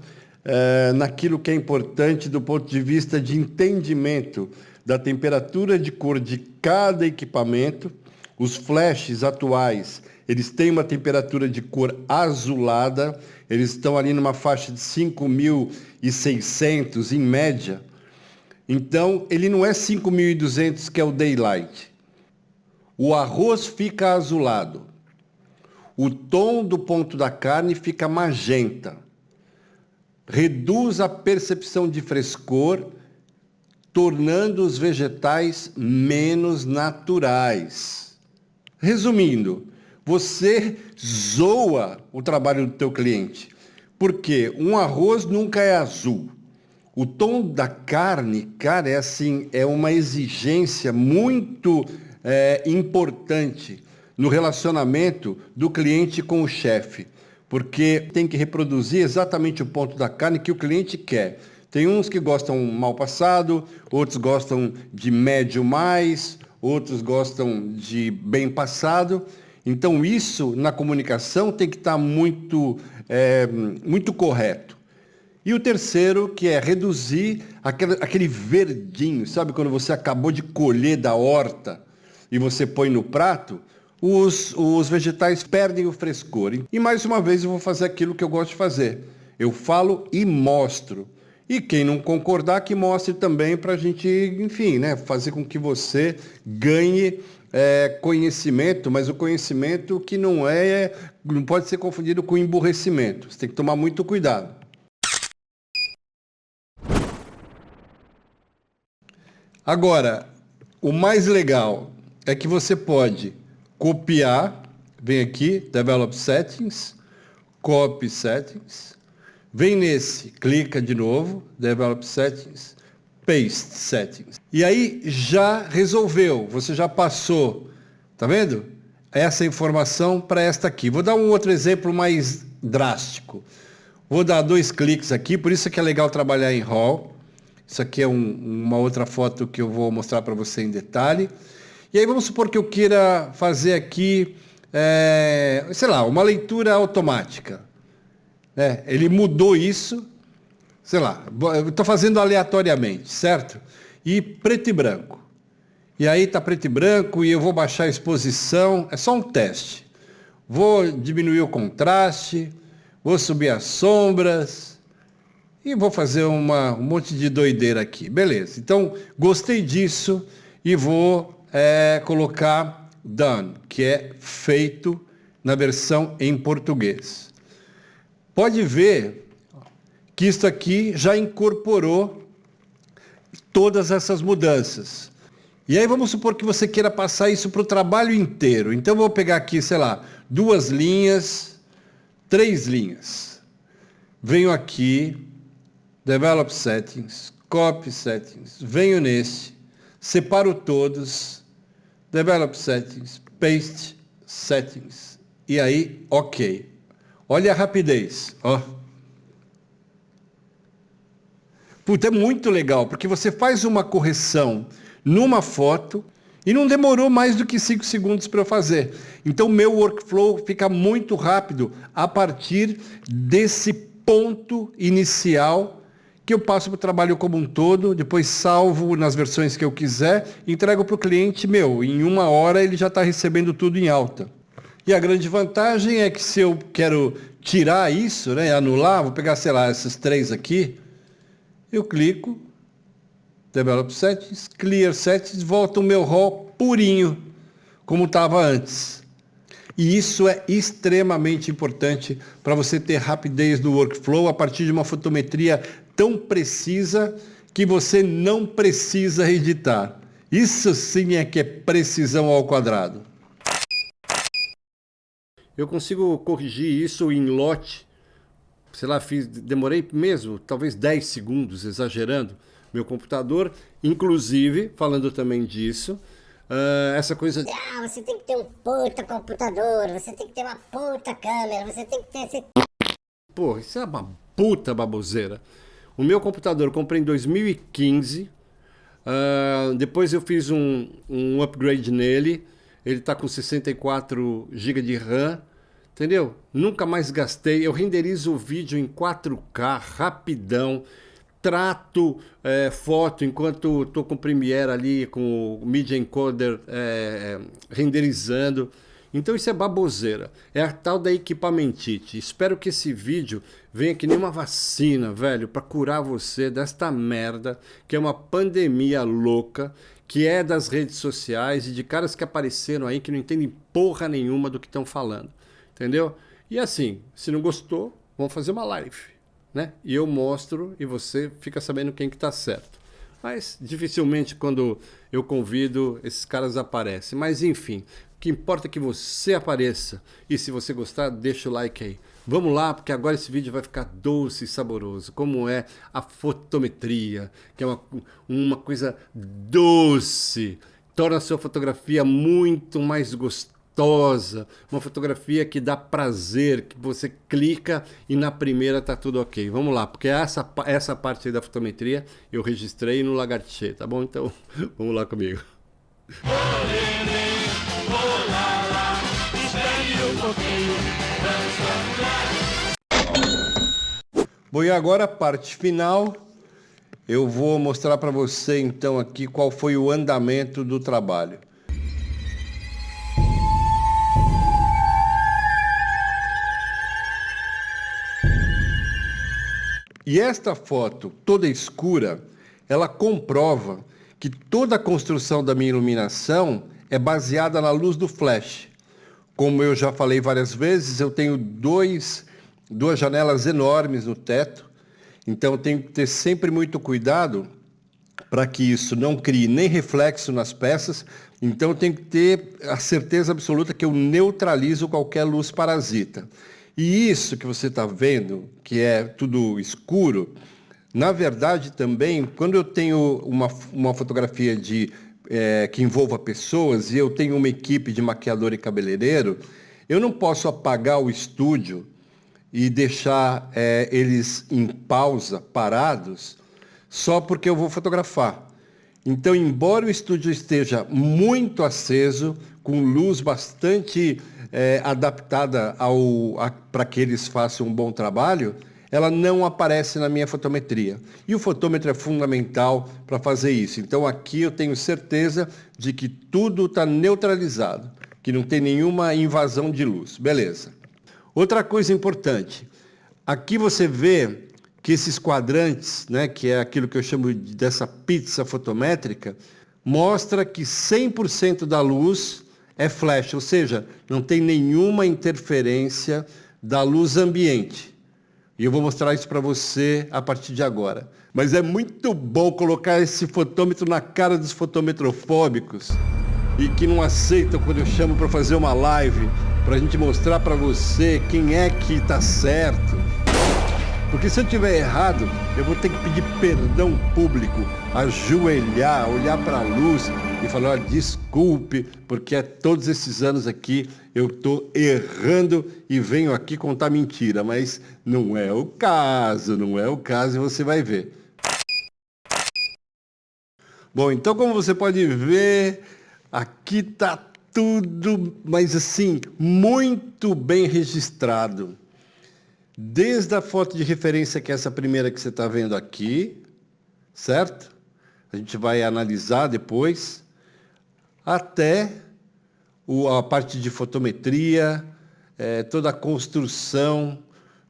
naquilo que é importante do ponto de vista de entendimento da temperatura de cor de cada equipamento. Os flashes atuais, eles têm uma temperatura de cor azulada, eles estão ali numa faixa de 5.600 em média. Então, ele não é 5.200 que é o daylight. O arroz fica azulado. O tom do ponto da carne fica magenta. Reduz a percepção de frescor, tornando os vegetais menos naturais. Resumindo, você zoa o trabalho do teu cliente, porque um arroz nunca é azul. O tom da carne, cara, é uma exigência muito importante no relacionamento do cliente com o chefe, porque tem que reproduzir exatamente o ponto da carne que o cliente quer. Tem uns que gostam mal passado, outros gostam de médio mais, outros gostam de bem passado. Então isso na comunicação tem que estar muito correto. E o terceiro, que é reduzir aquele verdinho, sabe quando você acabou de colher da horta e você põe no prato, os vegetais perdem o frescor. E mais uma vez eu vou fazer aquilo que eu gosto de fazer. Eu falo e mostro. E quem não concordar, que mostre também para a gente, fazer com que você ganhe conhecimento, mas o conhecimento que não pode ser confundido com emburrecimento. Você tem que tomar muito cuidado. Agora, o mais legal é que você pode copiar, vem aqui, Develop Settings, Copy Settings, vem nesse, clica de novo, Develop Settings, Paste Settings. E aí já resolveu, você já passou, tá vendo? Essa informação para esta aqui. Vou dar um outro exemplo mais drástico. Vou dar 2 cliques aqui, por isso que é legal trabalhar em RAW. Isso aqui é uma outra foto que eu vou mostrar para você em detalhe. E aí vamos supor que eu queira fazer aqui, uma leitura automática. Ele mudou isso, eu estou fazendo aleatoriamente, certo? E preto e branco. E aí está preto e branco e eu vou baixar a exposição, é só um teste. Vou diminuir o contraste, vou subir as sombras e vou fazer um monte de doideira aqui. Beleza, então gostei disso e vou colocar done, que é feito na versão em português. Pode ver que isso aqui já incorporou todas essas mudanças. E aí vamos supor que você queira passar isso para o trabalho inteiro. Então eu vou pegar aqui, sei lá, 2 linhas, 3 linhas. Venho aqui, Develop Settings, Copy Settings, venho nesse, separo todos, Develop Settings, Paste Settings. E aí, ok. Olha a rapidez, ó. Puta, é muito legal, porque você faz uma correção numa foto e não demorou mais do que 5 segundos para eu fazer. Então, meu workflow fica muito rápido a partir desse ponto inicial que eu passo para o trabalho como um todo, depois salvo nas versões que eu quiser, entrego para o cliente, em 1 hora ele já está recebendo tudo em alta. E a grande vantagem é que se eu quero tirar isso, né, anular, vou pegar, sei lá, esses 3 aqui, eu clico, Develop Settings, Clear Settings, volta o meu RAW purinho, como estava antes. E isso é extremamente importante para você ter rapidez no workflow a partir de uma fotometria tão precisa que você não precisa editar. Isso sim é que é precisão ao quadrado. Eu consigo corrigir isso em lote, sei lá, demorei mesmo, talvez 10 segundos, exagerando, meu computador, inclusive, falando também disso, essa coisa... você tem que ter um puta computador, você tem que ter uma puta câmera, você tem que ter esse... Pô, isso é uma puta baboseira. O meu computador eu comprei em 2015, depois eu fiz um upgrade nele, ele tá com 64 GB de RAM, entendeu? Nunca mais gastei, eu renderizo o vídeo em 4K, rapidão, trato foto enquanto estou com o Premiere ali, com o Media Encoder renderizando. Então isso é baboseira, é a tal da equipamentite. Espero que esse vídeo venha que nem uma vacina, velho, para curar você desta merda, que é uma pandemia louca, que é das redes sociais e de caras que apareceram aí que não entendem porra nenhuma do que estão falando, entendeu? E assim, se não gostou, vamos fazer uma live, né? E eu mostro e você fica sabendo quem que tá certo. Mas dificilmente quando eu convido, esses caras aparecem. Mas enfim, o que importa é que você apareça. E se você gostar, deixa o like aí. Vamos lá, porque agora esse vídeo vai ficar doce e saboroso. Como é a fotometria, que é uma coisa doce. Torna a sua fotografia muito mais gostosa. Uma fotografia que dá prazer, que você clica e na primeira tá tudo ok. Vamos lá, porque essa parte aí da fotometria eu registrei no Lagartier, tá bom? Então, vamos lá comigo. Bom, e agora a parte final, eu vou mostrar para você então aqui qual foi o andamento do trabalho. E esta foto toda escura, ela comprova que toda a construção da minha iluminação é baseada na luz do flash. Como eu já falei várias vezes, eu tenho duas janelas enormes no teto, então eu tenho que ter sempre muito cuidado para que isso não crie nem reflexo nas peças, então eu tenho que ter a certeza absoluta que eu neutralizo qualquer luz parasita. E isso que você está vendo, que é tudo escuro, na verdade também, quando eu tenho uma fotografia que envolva pessoas e eu tenho uma equipe de maquiador e cabeleireiro, eu não posso apagar o estúdio e deixar eles em pausa, parados, só porque eu vou fotografar. Então, embora o estúdio esteja muito aceso, com luz bastante adaptada para que eles façam um bom trabalho, ela não aparece na minha fotometria. E o fotômetro é fundamental para fazer isso. Então aqui eu tenho certeza de que tudo está neutralizado, que não tem nenhuma invasão de luz. Beleza. Outra coisa importante, aqui você vê que esses quadrantes, né, que é aquilo que eu chamo dessa pizza fotométrica, mostra que 100% da luz é flash, ou seja, não tem nenhuma interferência da luz ambiente. E eu vou mostrar isso para você a partir de agora. Mas é muito bom colocar esse fotômetro na cara dos fotometrofóbicos e que não aceitam quando eu chamo para fazer uma live, para a gente mostrar para você quem é que está certo. Porque se eu estiver errado, eu vou ter que pedir perdão público, ajoelhar, olhar para a luz e falar, olha, desculpe, porque há todos esses anos aqui eu estou errando e venho aqui contar mentira, mas não é o caso, não é o caso e você vai ver. Bom, então como você pode ver, aqui está tudo, mas assim, muito bem registrado. Desde a foto de referência, que é essa primeira que você está vendo aqui, certo? A gente vai analisar depois, até a parte de fotometria, toda a construção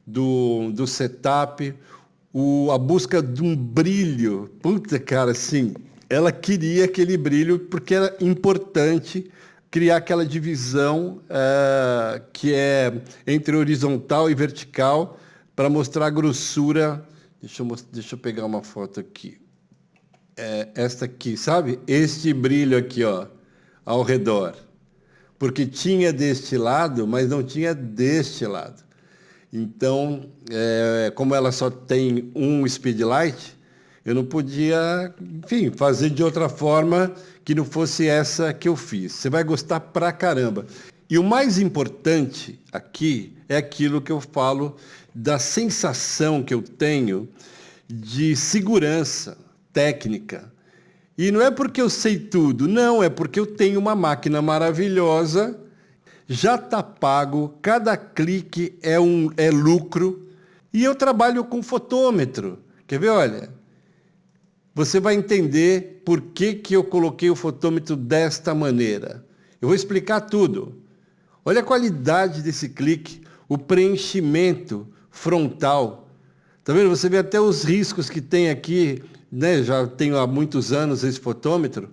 do setup, a busca de um brilho. Puta, cara, assim, ela queria aquele brilho porque era importante criar aquela divisão que é entre horizontal e vertical para mostrar a grossura. Deixa eu pegar uma foto aqui. Esta aqui, sabe? Este brilho aqui, ó, ao redor. Porque tinha deste lado, mas não tinha deste lado. Então, como ela só tem um speedlight, eu não podia, enfim, fazer de outra forma que não fosse essa que eu fiz. Você vai gostar pra caramba. E o mais importante aqui é aquilo que eu falo da sensação que eu tenho de segurança técnica. E não é porque eu sei tudo, não, é porque eu tenho uma máquina maravilhosa, já está pago, cada clique é lucro, e eu trabalho com fotômetro. Quer ver? Olha, você vai entender por que eu coloquei o fotômetro desta maneira. Eu vou explicar tudo. Olha a qualidade desse clique, o preenchimento frontal. Tá vendo? Você vê até os riscos que tem aqui, né? Já tenho há muitos anos esse fotômetro.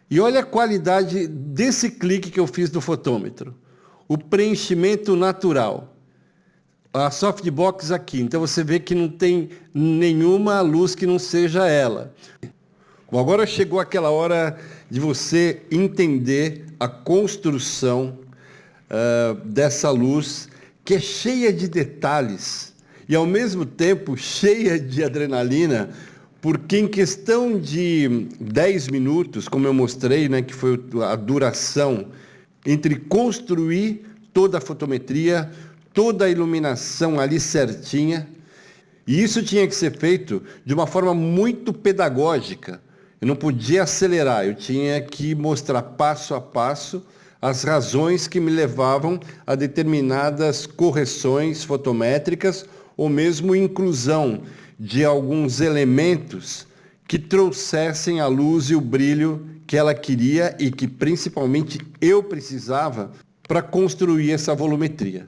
E olha a qualidade desse clique que eu fiz do fotômetro. O preenchimento natural. A softbox aqui, então você vê que não tem nenhuma luz que não seja ela. Bom, agora chegou aquela hora de você entender a construção dessa luz, que é cheia de detalhes e ao mesmo tempo cheia de adrenalina, porque em questão de 10 minutos, como eu mostrei, né, que foi a duração entre construir toda a fotometria, toda a iluminação ali certinha, e isso tinha que ser feito de uma forma muito pedagógica. Eu não podia acelerar, eu tinha que mostrar passo a passo as razões que me levavam a determinadas correções fotométricas ou mesmo inclusão de alguns elementos que trouxessem a luz e o brilho que ela queria e que principalmente eu precisava para construir essa volumetria.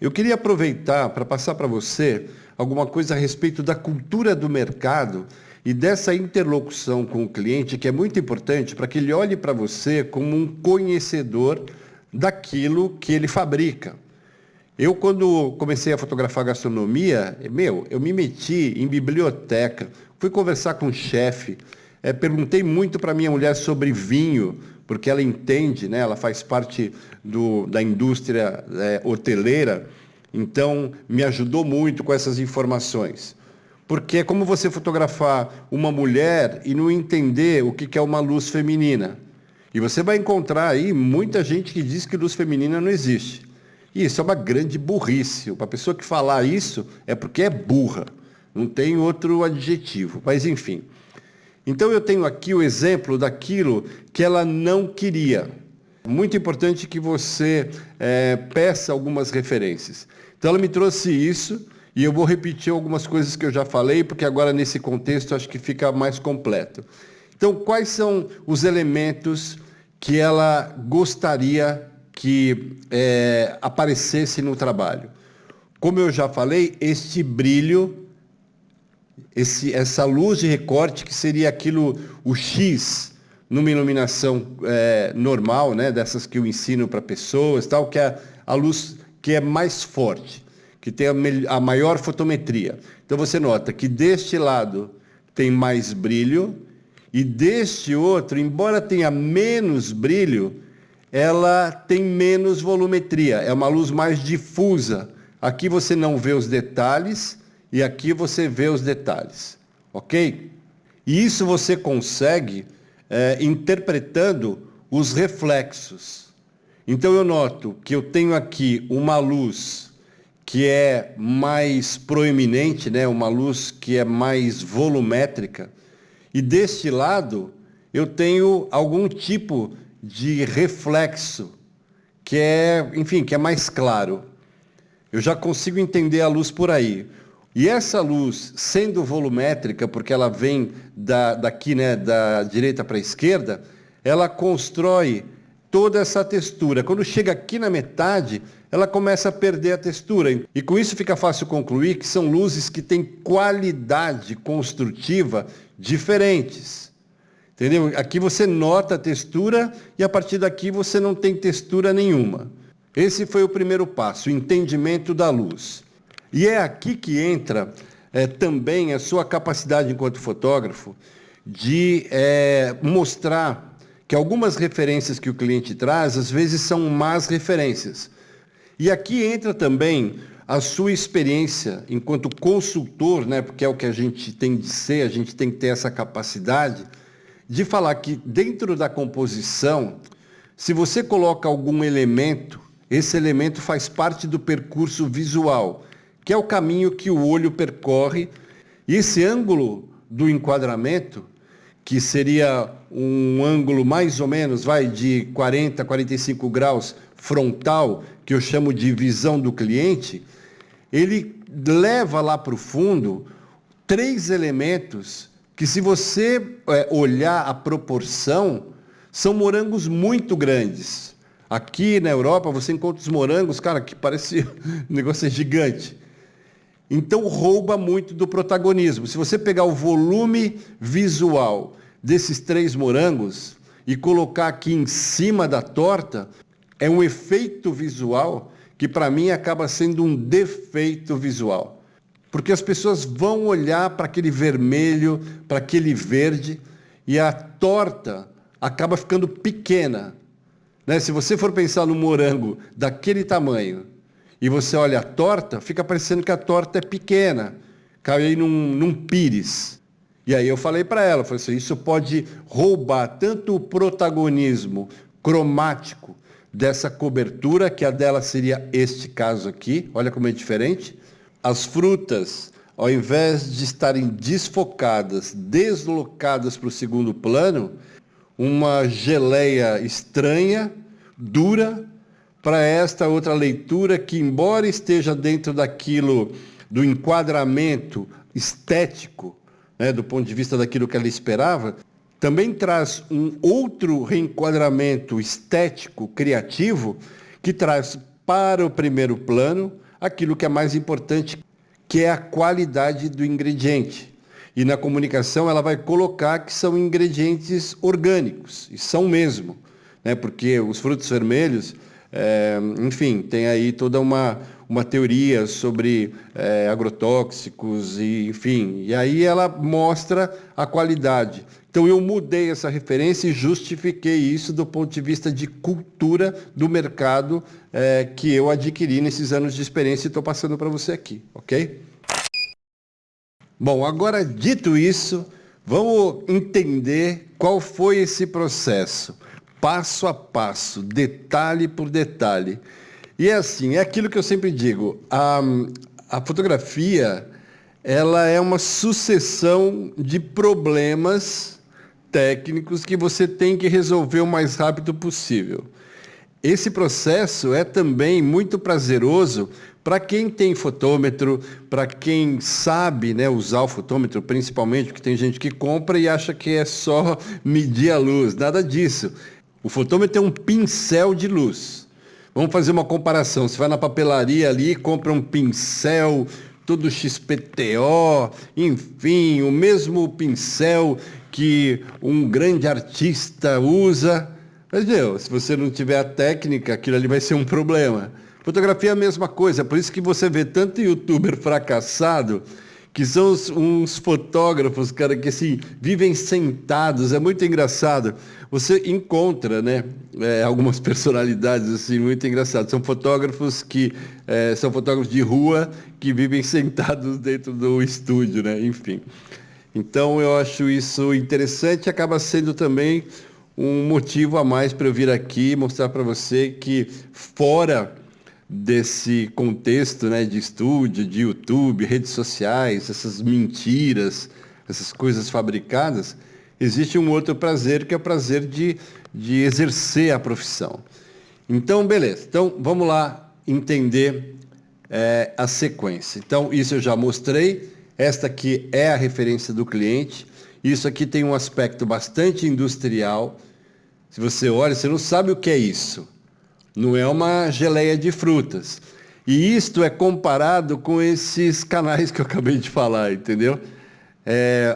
Eu queria aproveitar para passar para você alguma coisa a respeito da cultura do mercado e dessa interlocução com o cliente, que é muito importante para que ele olhe para você como um conhecedor daquilo que ele fabrica. Eu, quando comecei a fotografar gastronomia, eu me meti em biblioteca, fui conversar com o chefe, perguntei muito para minha mulher sobre vinho, porque ela entende, né? Ela faz parte da indústria hoteleira, então me ajudou muito com essas informações. Porque é como você fotografar uma mulher e não entender o que é uma luz feminina. E você vai encontrar aí muita gente que diz que luz feminina não existe. E isso é uma grande burrice. Uma pessoa que falar isso é porque é burra. Não tem outro adjetivo. Mas, enfim. Então, eu tenho aqui o exemplo daquilo que ela não queria. Muito importante que você peça algumas referências. Então, ela me trouxe isso e eu vou repetir algumas coisas que eu já falei, porque agora, nesse contexto, acho que fica mais completo. Então, quais são os elementos que ela gostaria que aparecesse no trabalho? Como eu já falei, este brilho essa luz de recorte que seria aquilo, o X, numa iluminação normal, né, dessas que eu ensino para pessoas, tal, que é a luz que é mais forte, que tem a maior fotometria. Então você nota que deste lado tem mais brilho e deste outro, embora tenha menos brilho, ela tem menos volumetria, é uma luz mais difusa. Aqui você não vê os detalhes e aqui você vê os detalhes, ok? E isso você consegue interpretando os reflexos. Então eu noto que eu tenho aqui uma luz que é mais proeminente, né? Uma luz que é mais volumétrica, e deste lado eu tenho algum tipo de reflexo que é, enfim, que é mais claro. Eu já consigo entender a luz por aí. E essa luz, sendo volumétrica, porque ela vem daqui, né, da direita para a esquerda, ela constrói toda essa textura. Quando chega aqui na metade, ela começa a perder a textura. E com isso fica fácil concluir que são luzes que têm qualidade construtiva diferentes. Entendeu? Aqui você nota a textura e a partir daqui você não tem textura nenhuma. Esse foi o primeiro passo, o entendimento da luz. E é aqui que entra também a sua capacidade enquanto fotógrafo de mostrar que algumas referências que o cliente traz, às vezes são más referências. E aqui entra também a sua experiência enquanto consultor, né, porque é o que a gente tem de ser, a gente tem que ter essa capacidade de falar que dentro da composição, se você coloca algum elemento, esse elemento faz parte do percurso visual, que é o caminho que o olho percorre, e esse ângulo do enquadramento, que seria um ângulo mais ou menos, de 40 a 45 graus frontal, que eu chamo de visão do cliente, ele leva lá para o fundo 3 elementos que, se você olhar a proporção, são morangos muito grandes. Aqui na Europa você encontra os morangos, cara, que parece um negócio gigante. Então rouba muito do protagonismo. Se você pegar o volume visual desses 3 morangos e colocar aqui em cima da torta, é um efeito visual que para mim acaba sendo um defeito visual. Porque as pessoas vão olhar para aquele vermelho, para aquele verde, e a torta acaba ficando pequena. Né? Se você for pensar no morango daquele tamanho, e você olha a torta, fica parecendo que a torta é pequena, cai aí num pires. E aí eu falei para ela, falei assim, isso pode roubar tanto o protagonismo cromático dessa cobertura, que a dela seria este caso aqui, olha como é diferente. As frutas, ao invés de estarem desfocadas, deslocadas para o segundo plano, uma geleia estranha, dura, para esta outra leitura que, embora esteja dentro daquilo, do enquadramento estético, né, do ponto de vista daquilo que ela esperava, também traz um outro reenquadramento estético, criativo, que traz para o primeiro plano aquilo que é mais importante, que é a qualidade do ingrediente. E na comunicação ela vai colocar que são ingredientes orgânicos, e são mesmo, né, porque os frutos vermelhos, enfim, tem aí toda uma teoria sobre agrotóxicos, e, enfim, e aí ela mostra a qualidade. Então eu mudei essa referência e justifiquei isso do ponto de vista de cultura do mercado que eu adquiri nesses anos de experiência e estou passando para você aqui, ok? Bom, agora dito isso, vamos entender qual foi esse processo, passo a passo, detalhe por detalhe. E é assim, é aquilo que eu sempre digo, a fotografia, ela é uma sucessão de problemas técnicos que você tem que resolver o mais rápido possível. Esse processo é também muito prazeroso para quem tem fotômetro, para quem sabe, né, usar o fotômetro, principalmente, porque tem gente que compra e acha que é só medir a luz. Nada disso. O fotômetro é um pincel de luz. Vamos fazer uma comparação. Você vai na papelaria ali, compra um pincel todo XPTO, enfim, o mesmo pincel que um grande artista usa. Mas, se você não tiver a técnica, aquilo ali vai ser um problema. Fotografia é a mesma coisa, por isso que você vê tanto youtuber fracassado, que são uns fotógrafos, cara, que assim, vivem sentados, é muito engraçado. Você encontra, né, algumas personalidades assim, muito engraçadas. São fotógrafos são fotógrafos de rua que vivem sentados dentro do estúdio, né, enfim. Então eu acho isso interessante, acaba sendo também um motivo a mais para eu vir aqui mostrar para você que fora desse contexto, né, de estúdio, de YouTube, redes sociais, essas mentiras, essas coisas fabricadas, existe um outro prazer, que é o prazer de exercer a profissão. Então, beleza. Então, vamos lá entender a sequência. Então, isso eu já mostrei. Esta aqui é a referência do cliente. Isso aqui tem um aspecto bastante industrial. Se você olha, você não sabe o que é isso. Não é uma geleia de frutas. E isto é comparado com esses canais que eu acabei de falar, entendeu?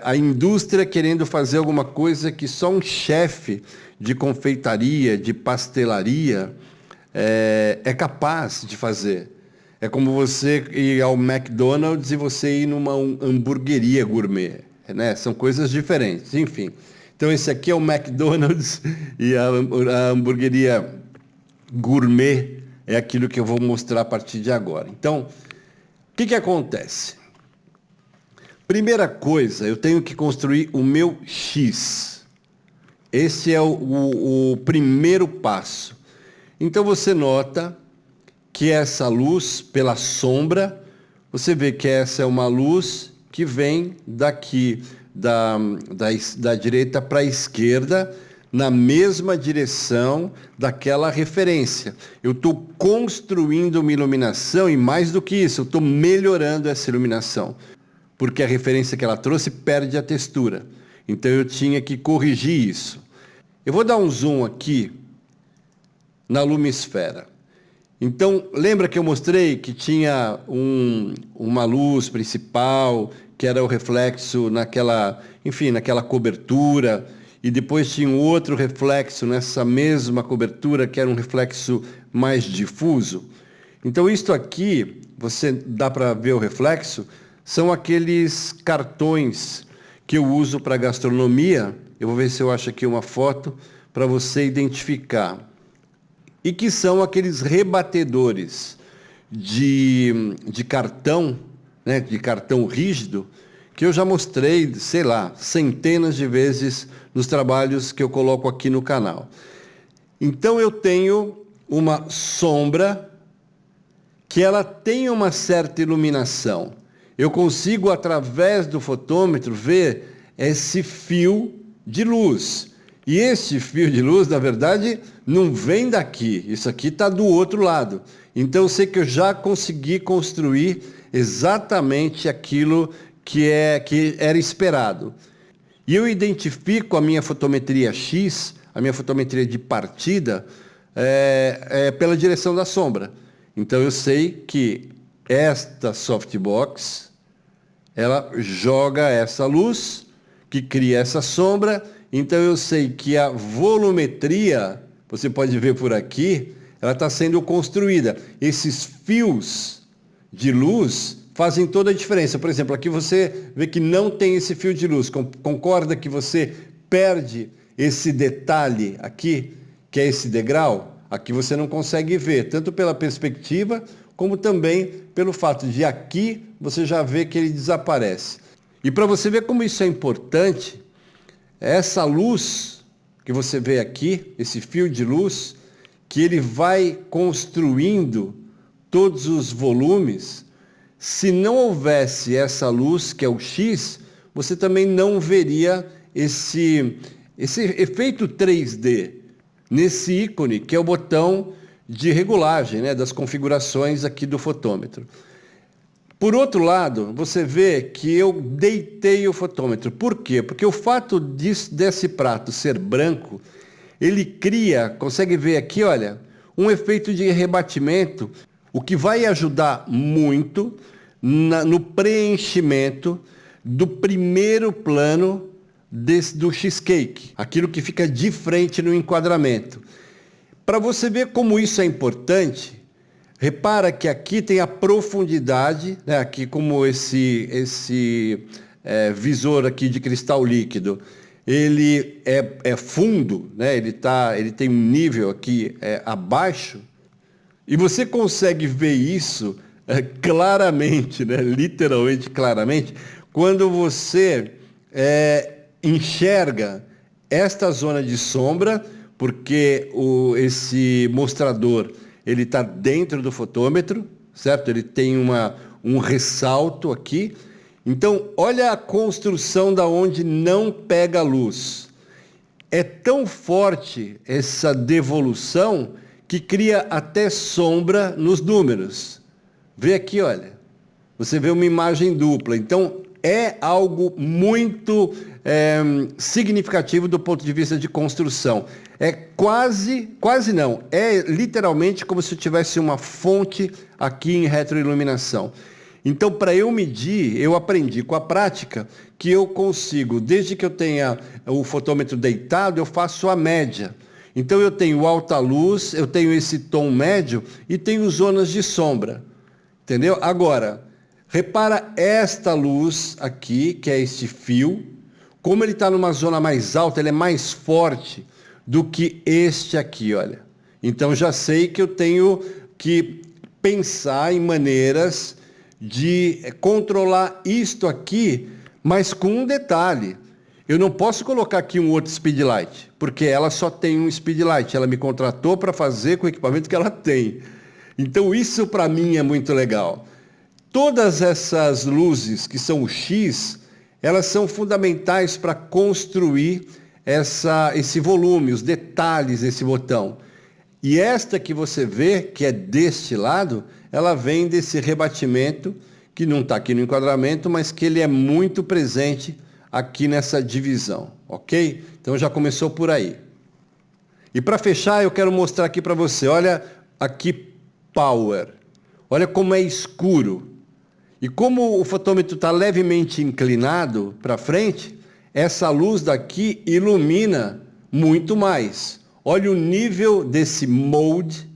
A indústria querendo fazer alguma coisa que só um chefe de confeitaria, de pastelaria, é capaz de fazer. É como você ir ao McDonald's e você ir numa hamburgueria gourmet, né? São coisas diferentes, enfim. Então esse aqui é o McDonald's e a hamburgueria gourmet é aquilo que eu vou mostrar a partir de agora. Então, o que acontece? Primeira coisa, eu tenho que construir o meu X. Esse é o primeiro passo. Então você nota que essa luz, pela sombra, você vê que essa é uma luz que vem daqui, da direita para a esquerda, na mesma direção daquela referência. Eu estou construindo uma iluminação e, mais do que isso, eu estou melhorando essa iluminação, porque a referência que ela trouxe perde a textura. Então eu tinha que corrigir isso. Eu vou dar um zoom aqui na lumisfera. Então, lembra que eu mostrei que tinha uma luz principal, que era o reflexo naquela cobertura, e depois tinha um outro reflexo nessa mesma cobertura, que era um reflexo mais difuso. Então, isto aqui, você dá para ver o reflexo, são aqueles cartões que eu uso para gastronomia. Eu vou ver se eu acho aqui uma foto para você identificar. E que são aqueles rebatedores de cartão, né, de cartão rígido, que eu já mostrei, sei lá, centenas de vezes nos trabalhos que eu coloco aqui no canal. Então eu tenho uma sombra que ela tem uma certa iluminação. Eu consigo, através do fotômetro, ver esse fio de luz. E esse fio de luz, na verdade, não vem daqui. Isso aqui está do outro lado. Então eu sei que eu já consegui construir exatamente aquilo que era esperado. E eu identifico a minha fotometria X, a minha fotometria de partida, pela direção da sombra. Então eu sei que esta softbox, ela joga essa luz, que cria essa sombra. Então eu sei que a volumetria, você pode ver por aqui, ela está sendo construída. Esses fios de luz fazem toda a diferença. Por exemplo, aqui você vê que não tem esse fio de luz. Concorda que você perde esse detalhe aqui, que é esse degrau? Aqui você não consegue ver, tanto pela perspectiva, como também pelo fato de aqui você já vê que ele desaparece. E para você ver como isso é importante, essa luz que você vê aqui, esse fio de luz, que ele vai construindo todos os volumes. Se não houvesse essa luz, que é o X, você também não veria esse efeito 3D nesse ícone, que é o botão de regulagem, né, das configurações aqui do fotômetro. Por outro lado, você vê que eu deitei o fotômetro. Por quê? Porque o fato desse prato ser branco, ele consegue ver aqui, olha, um efeito de rebatimento, o que vai ajudar muito no preenchimento do primeiro plano do cheesecake, aquilo que fica de frente no enquadramento. Para você ver como isso é importante, repara que aqui tem a profundidade, né? Aqui como esse visor aqui de cristal líquido, ele é fundo, né? Ele tem um nível aqui abaixo, e você consegue ver isso claramente, né? Literalmente claramente, quando você enxerga esta zona de sombra, porque esse mostrador ele está dentro do fotômetro, certo? Ele tem um ressalto aqui. Então, olha a construção da onde não pega a luz. É tão forte essa devolução que cria até sombra nos números. Vê aqui, olha. Você vê uma imagem dupla. Então, é algo muito significativo do ponto de vista de construção. É quase não, é literalmente como se eu tivesse uma fonte aqui em retroiluminação. Então, para eu medir, eu aprendi com a prática que eu consigo, desde que eu tenha o fotômetro deitado, eu faço a média. Então, eu tenho alta luz, eu tenho esse tom médio e tenho zonas de sombra. Entendeu? Agora, repara esta luz aqui, que é este fio. Como ele está numa zona mais alta, ele é mais forte do que este aqui, olha. Então, já sei que eu tenho que pensar em maneiras de controlar isto aqui, mas com um detalhe. Eu não posso colocar aqui um outro speedlight, porque ela só tem um speedlight. Ela me contratou para fazer com o equipamento que ela tem. Então, isso para mim é muito legal. Todas essas luzes que são o X, elas são fundamentais para construir esse volume, os detalhes desse botão. E esta que você vê, que é deste lado, ela vem desse rebatimento, que não está aqui no enquadramento, mas que ele é muito presente aqui nessa divisão, ok? Então já começou por aí. E para fechar, eu quero mostrar aqui para você, olha aqui, Power. Olha como é escuro. E como o fotômetro está levemente inclinado para frente, essa luz daqui ilumina muito mais. Olha o nível desse mode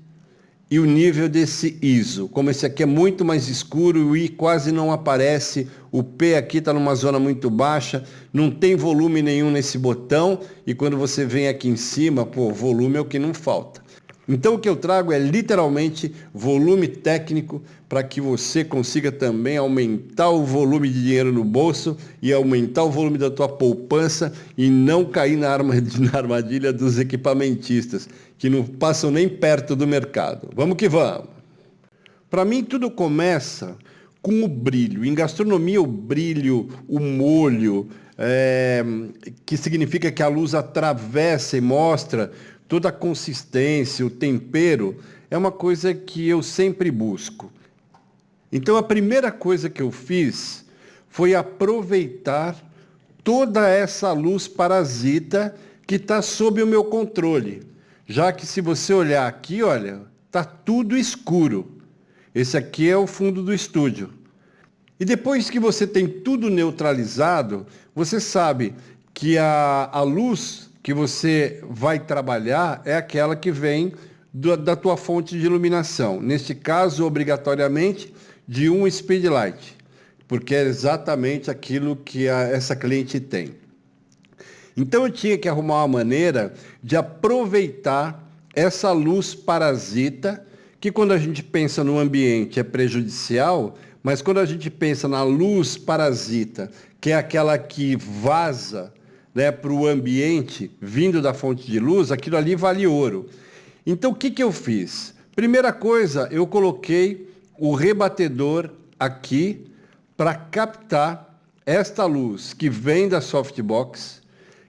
e o nível desse ISO. Como esse aqui é muito mais escuro, o I quase não aparece, o P aqui está numa zona muito baixa, não tem volume nenhum nesse botão, e quando você vem aqui em cima, pô, volume é o que não falta. Então o que eu trago é literalmente volume técnico para que você consiga também aumentar o volume de dinheiro no bolso e aumentar o volume da tua poupança e não cair na armadilha dos equipamentistas, que não passam nem perto do mercado. Vamos que vamos! Para mim tudo começa com o brilho. Em gastronomia o brilho, o molho, que significa que a luz atravessa e mostra toda a consistência, o tempero, é uma coisa que eu sempre busco. Então, a primeira coisa que eu fiz foi aproveitar toda essa luz parasita que está sob o meu controle. Já que se você olhar aqui, olha, está tudo escuro. Esse aqui é o fundo do estúdio. E depois que você tem tudo neutralizado, você sabe que a luz que você vai trabalhar é aquela que vem da tua fonte de iluminação. Neste caso, obrigatoriamente, de um speedlight, porque é exatamente aquilo que essa cliente tem. Então, eu tinha que arrumar uma maneira de aproveitar essa luz parasita, que quando a gente pensa no ambiente é prejudicial, mas quando a gente pensa na luz parasita, que é aquela que vaza, né, para o ambiente, vindo da fonte de luz, aquilo ali vale ouro. Então, o que eu fiz? Primeira coisa, eu coloquei o rebatedor aqui para captar esta luz que vem da softbox,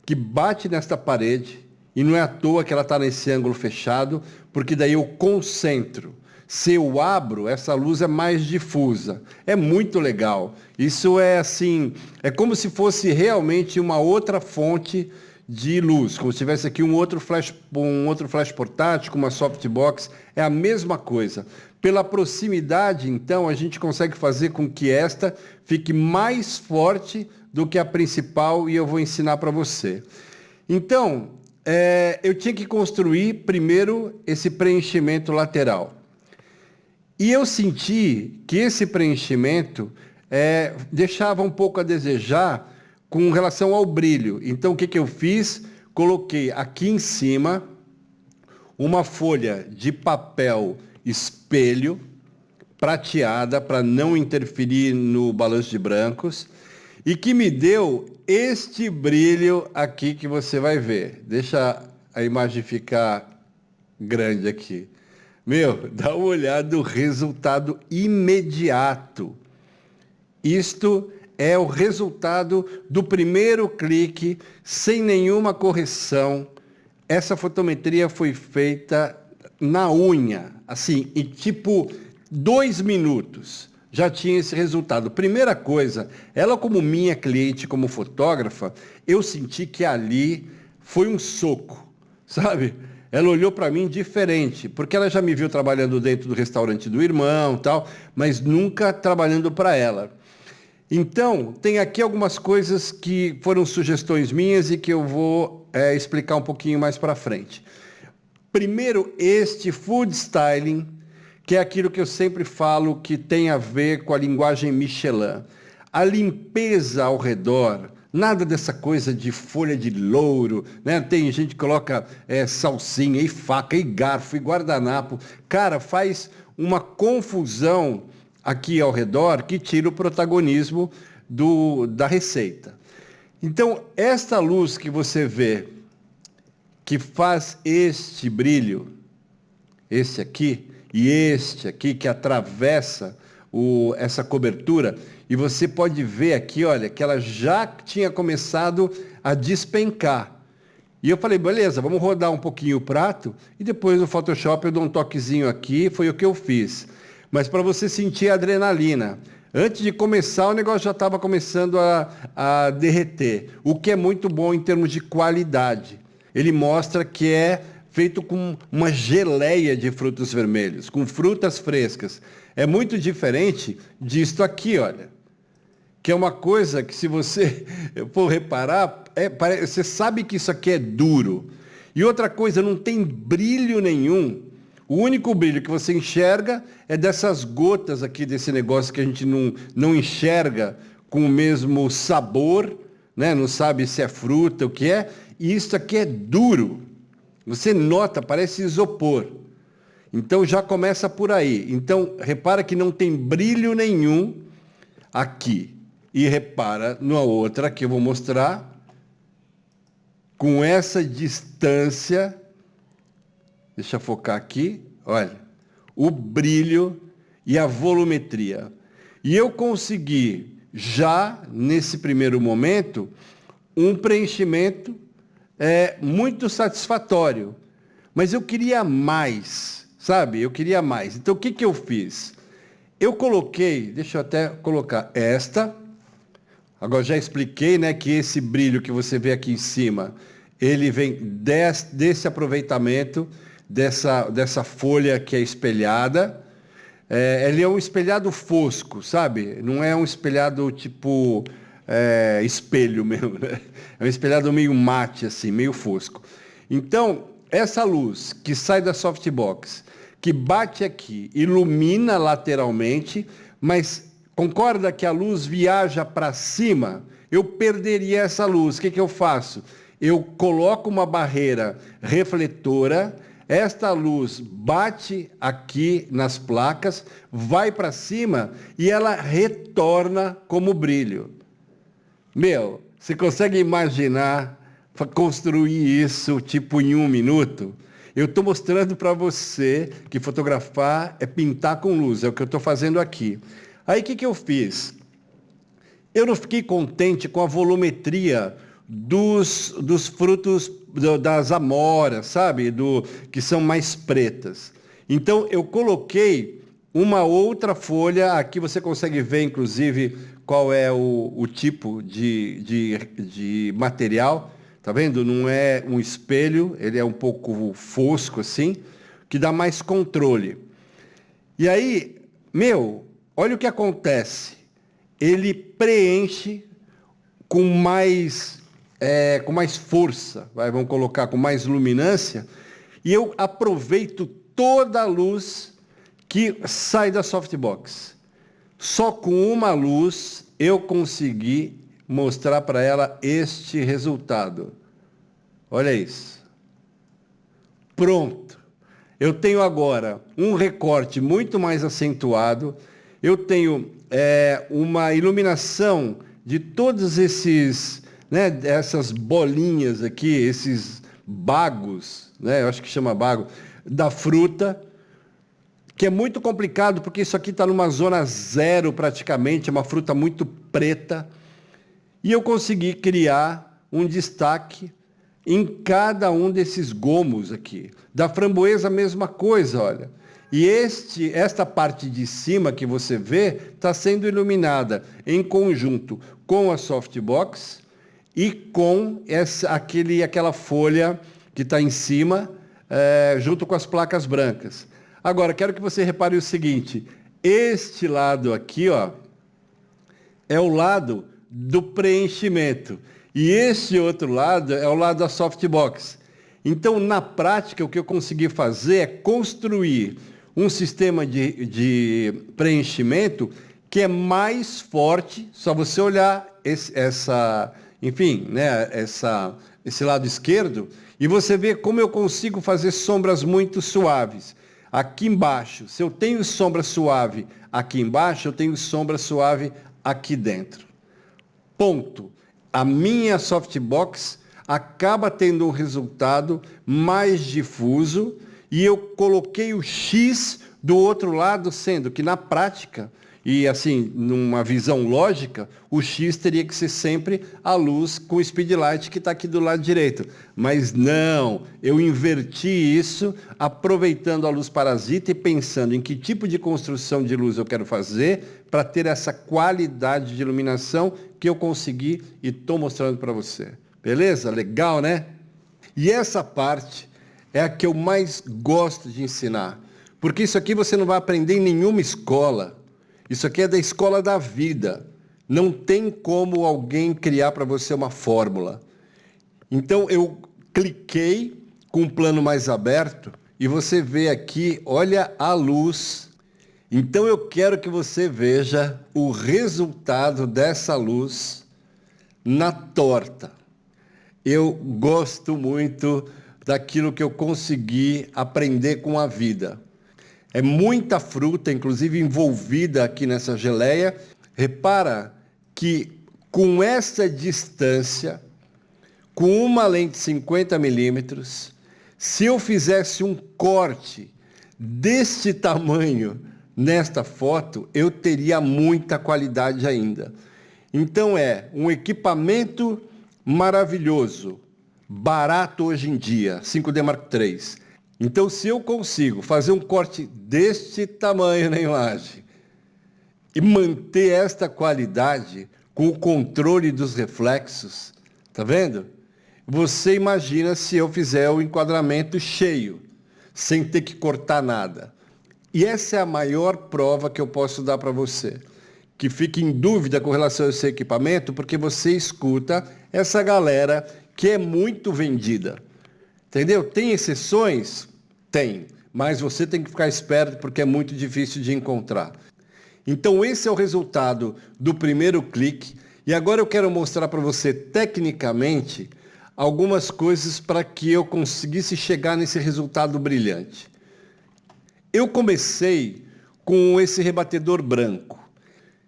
que bate nesta parede, e não é à toa que ela está nesse ângulo fechado, porque daí eu concentro. Se eu abro, essa luz é mais difusa. É muito legal. Isso é assim, é como se fosse realmente uma outra fonte de luz, como se tivesse aqui um outro flash portátil com uma softbox, é a mesma coisa. Pela proximidade, então, a gente consegue fazer com que esta fique mais forte do que a principal e eu vou ensinar para você. Então, eu tinha que construir primeiro esse preenchimento lateral. E eu senti que esse preenchimento deixava um pouco a desejar com relação ao brilho. Então, o que eu fiz? Coloquei aqui em cima uma folha de papel espelho prateada para não interferir no balanço de brancos e que me deu este brilho aqui que você vai ver. Deixa a imagem ficar grande aqui. Meu, dá uma olhada no resultado imediato. Isto é o resultado do primeiro clique, sem nenhuma correção. Essa fotometria foi feita na unha, assim, em tipo 2 minutos. Já tinha esse resultado. Primeira coisa, ela como minha cliente, como fotógrafa, eu senti que ali foi um soco, sabe? Ela olhou para mim diferente, porque ela já me viu trabalhando dentro do restaurante do irmão, tal, mas nunca trabalhando para ela. Então, tem aqui algumas coisas que foram sugestões minhas e que eu vou explicar um pouquinho mais para frente. Primeiro, este food styling, que é aquilo que eu sempre falo que tem a ver com a linguagem Michelin. A limpeza ao redor, nada dessa coisa de folha de louro, né? Tem gente que coloca salsinha e faca e garfo e guardanapo. Cara, faz uma confusão aqui ao redor que tira o protagonismo da receita. Então, esta luz que você vê, que faz este brilho, este aqui e este aqui, que atravessa essa cobertura, e você pode ver aqui, olha, que ela já tinha começado a despencar. E eu falei, beleza, vamos rodar um pouquinho o prato, e depois no Photoshop eu dou um toquezinho aqui, foi o que eu fiz. Mas para você sentir a adrenalina. Antes de começar, o negócio já estava começando a derreter, o que é muito bom em termos de qualidade. Ele mostra que é feito com uma geleia de frutos vermelhos, com frutas frescas. É muito diferente disto aqui, olha. Que é uma coisa que, se você for reparar, você sabe que isso aqui é duro. E outra coisa, não tem brilho nenhum. O único brilho que você enxerga é dessas gotas aqui, desse negócio que a gente não enxerga com o mesmo sabor, né? Não sabe se é fruta, o que é. E isso aqui é duro. Você nota, parece isopor. Então já começa por aí. Então, repara que não tem brilho nenhum aqui. E repara na outra que eu vou mostrar. Com essa distância, deixa eu focar aqui, olha, o brilho e a volumetria. E eu consegui, já nesse primeiro momento, um preenchimento muito satisfatório. Mas eu queria mais, sabe? Eu queria mais. Então, o que eu fiz? Eu coloquei, deixa eu até colocar esta. Agora, já expliquei, né, que esse brilho que você vê aqui em cima, ele vem desse aproveitamento, dessa folha que é espelhada. Ele é um espelhado fosco, sabe? Não é um espelhado tipo espelho mesmo, né? É um espelhado meio mate, assim, meio fosco. Então, essa luz que sai da softbox, que bate aqui, ilumina lateralmente, mas concorda que a luz viaja para cima? Eu perderia essa luz. O que eu faço? Eu coloco uma barreira refletora, esta luz bate aqui nas placas, vai para cima e ela retorna como brilho. Meu, você consegue imaginar construir isso tipo em 1 minuto? Eu estou mostrando para você que fotografar é pintar com luz, é o que eu estou fazendo aqui. Aí o que eu fiz? Eu não fiquei contente com a volumetria dos frutos das amoras, sabe? Que são mais pretas. Então eu coloquei uma outra folha, aqui você consegue ver inclusive qual é o tipo de material. Tá vendo? Não é um espelho, ele é um pouco fosco assim, que dá mais controle. E aí, olha o que acontece. Ele preenche com mais força, vamos colocar com mais luminância, e eu aproveito toda a luz que sai da softbox. Só com uma luz eu consegui mostrar para ela este resultado. Olha isso. Pronto. Eu tenho agora um recorte muito mais acentuado, eu tenho uma iluminação de todos esses, né, essas bolinhas aqui, esses bagos, né, eu acho que chama bago, da fruta, que é muito complicado, porque isso aqui está numa zona zero praticamente, é uma fruta muito preta, e eu consegui criar um destaque em cada um desses gomos aqui. Da framboesa, a mesma coisa, olha. E esta parte de cima que você vê está sendo iluminada em conjunto com a softbox e com aquela folha que está em cima, junto com as placas brancas. Agora, quero que você repare o seguinte, este lado aqui, ó, é o lado do preenchimento. E este outro lado é o lado da softbox. Então, na prática, o que eu consegui fazer é construir um sistema de preenchimento que é mais forte, só você olhar esse lado esquerdo, e você vê como eu consigo fazer sombras muito suaves. Aqui embaixo, se eu tenho sombra suave aqui embaixo, eu tenho sombra suave aqui dentro. Ponto. A minha softbox acaba tendo um resultado mais difuso e eu coloquei o X do outro lado, sendo que na prática, e assim, numa visão lógica, o X teria que ser sempre a luz com o speedlight que está aqui do lado direito. Mas não, eu inverti isso, aproveitando a luz parasita e pensando em que tipo de construção de luz eu quero fazer para ter essa qualidade de iluminação que eu consegui e estou mostrando para você. Beleza? Legal, né? E essa parte é a que eu mais gosto de ensinar, porque isso aqui você não vai aprender em nenhuma escola. Isso aqui é da escola da vida. Não tem como alguém criar para você uma fórmula. Então, eu cliquei com um plano mais aberto e você vê aqui, olha a luz. Então, eu quero que você veja o resultado dessa luz na torta. Eu gosto muito daquilo que eu consegui aprender com a vida. É muita fruta, inclusive, envolvida aqui nessa geleia. Repara que com essa distância, com uma lente 50 milímetros, se eu fizesse um corte deste tamanho nesta foto, eu teria muita qualidade ainda. Então é um equipamento maravilhoso, barato hoje em dia, 5D Mark III. Então, se eu consigo fazer um corte deste tamanho na imagem e manter esta qualidade com o controle dos reflexos, tá vendo? Você imagina se eu fizer o enquadramento cheio, sem ter que cortar nada. E essa é a maior prova que eu posso dar para você, que fique em dúvida com relação a esse equipamento, porque você escuta essa galera que é muito vendida. Entendeu? Tem exceções? Tem. Mas você tem que ficar esperto porque é muito difícil de encontrar. Então esse é o resultado do primeiro clique. E agora eu quero mostrar para você tecnicamente algumas coisas para que eu conseguisse chegar nesse resultado brilhante. Eu comecei com esse rebatedor branco.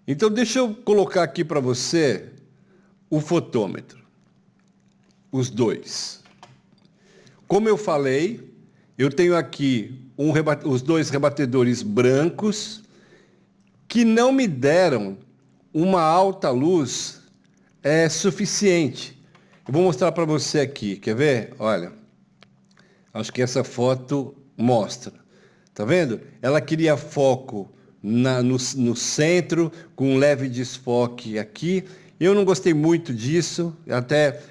Então deixa eu colocar aqui para você o fotômetro. Os dois. Como eu falei, eu tenho aqui os dois rebatedores brancos que não me deram uma alta luz suficiente. Eu vou mostrar para você aqui, quer ver? Olha, acho que essa foto mostra. Tá vendo? Ela queria foco no centro, com um leve desfoque aqui. Eu não gostei muito disso, até,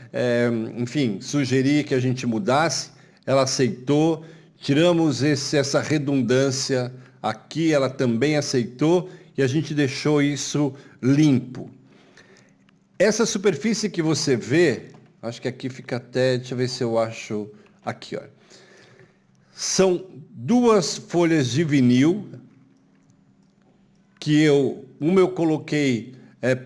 sugeri que a gente mudasse. Ela aceitou, tiramos essa redundância aqui ela também aceitou e a gente deixou isso limpo. Essa superfície que você vê, acho que aqui fica até, deixa eu ver se eu acho, aqui, ó. São 2 folhas de vinil que eu coloquei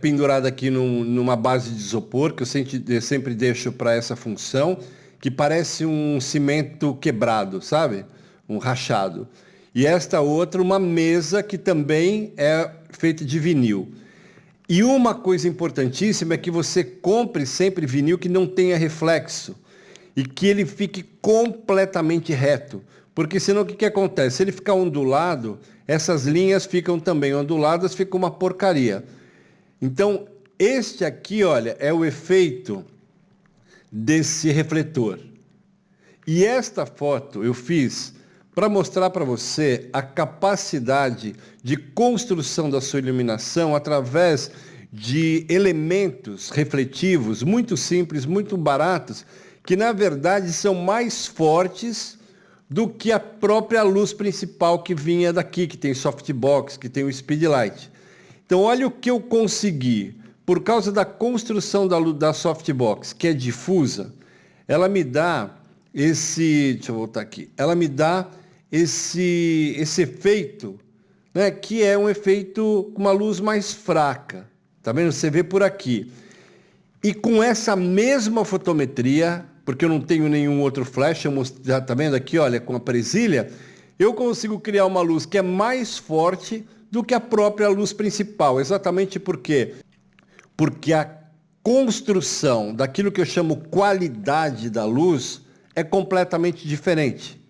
pendurada aqui numa base de isopor, que eu sempre deixo para essa função, que parece um cimento quebrado, sabe? Um rachado. E esta outra, uma mesa que também é feita de vinil. E uma coisa importantíssima é que você compre sempre vinil que não tenha reflexo e que ele fique completamente reto. Porque senão o que acontece? Se ele ficar ondulado, essas linhas ficam também onduladas, fica uma porcaria. Então, este aqui, olha, é o efeito desse refletor. E esta foto eu fiz para mostrar para você a capacidade de construção da sua iluminação através de elementos refletivos muito simples, muito baratos, que na verdade são mais fortes do que a própria luz principal que vinha daqui, que tem softbox, que tem o speedlight. Então olha o que eu consegui. Por causa da construção da softbox, que é difusa, ela me dá deixa eu voltar aqui, ela me dá esse efeito, né, que é um efeito com uma luz mais fraca. Tá vendo? Você vê por aqui. E com essa mesma fotometria, porque eu não tenho nenhum outro flash, já tá vendo aqui, olha, com a presilha, eu consigo criar uma luz que é mais forte do que a própria luz principal. Exatamente por quê? Porque a construção daquilo que eu chamo qualidade da luz é completamente diferente.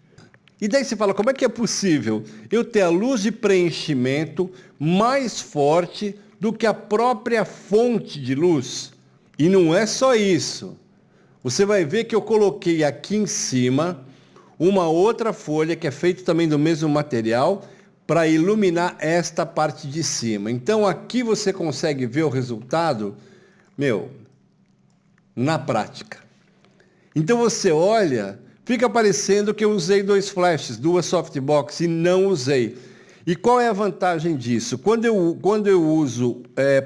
E daí você fala, como é que é possível eu ter a luz de preenchimento mais forte do que a própria fonte de luz? E não é só isso. Você vai ver que eu coloquei aqui em cima uma outra folha que é feita também do mesmo material para iluminar esta parte de cima. Então aqui você consegue ver o resultado, na prática. Então você olha, fica parecendo que eu usei 2 flashes, 2 softbox e não usei. E qual é a vantagem disso? Quando eu uso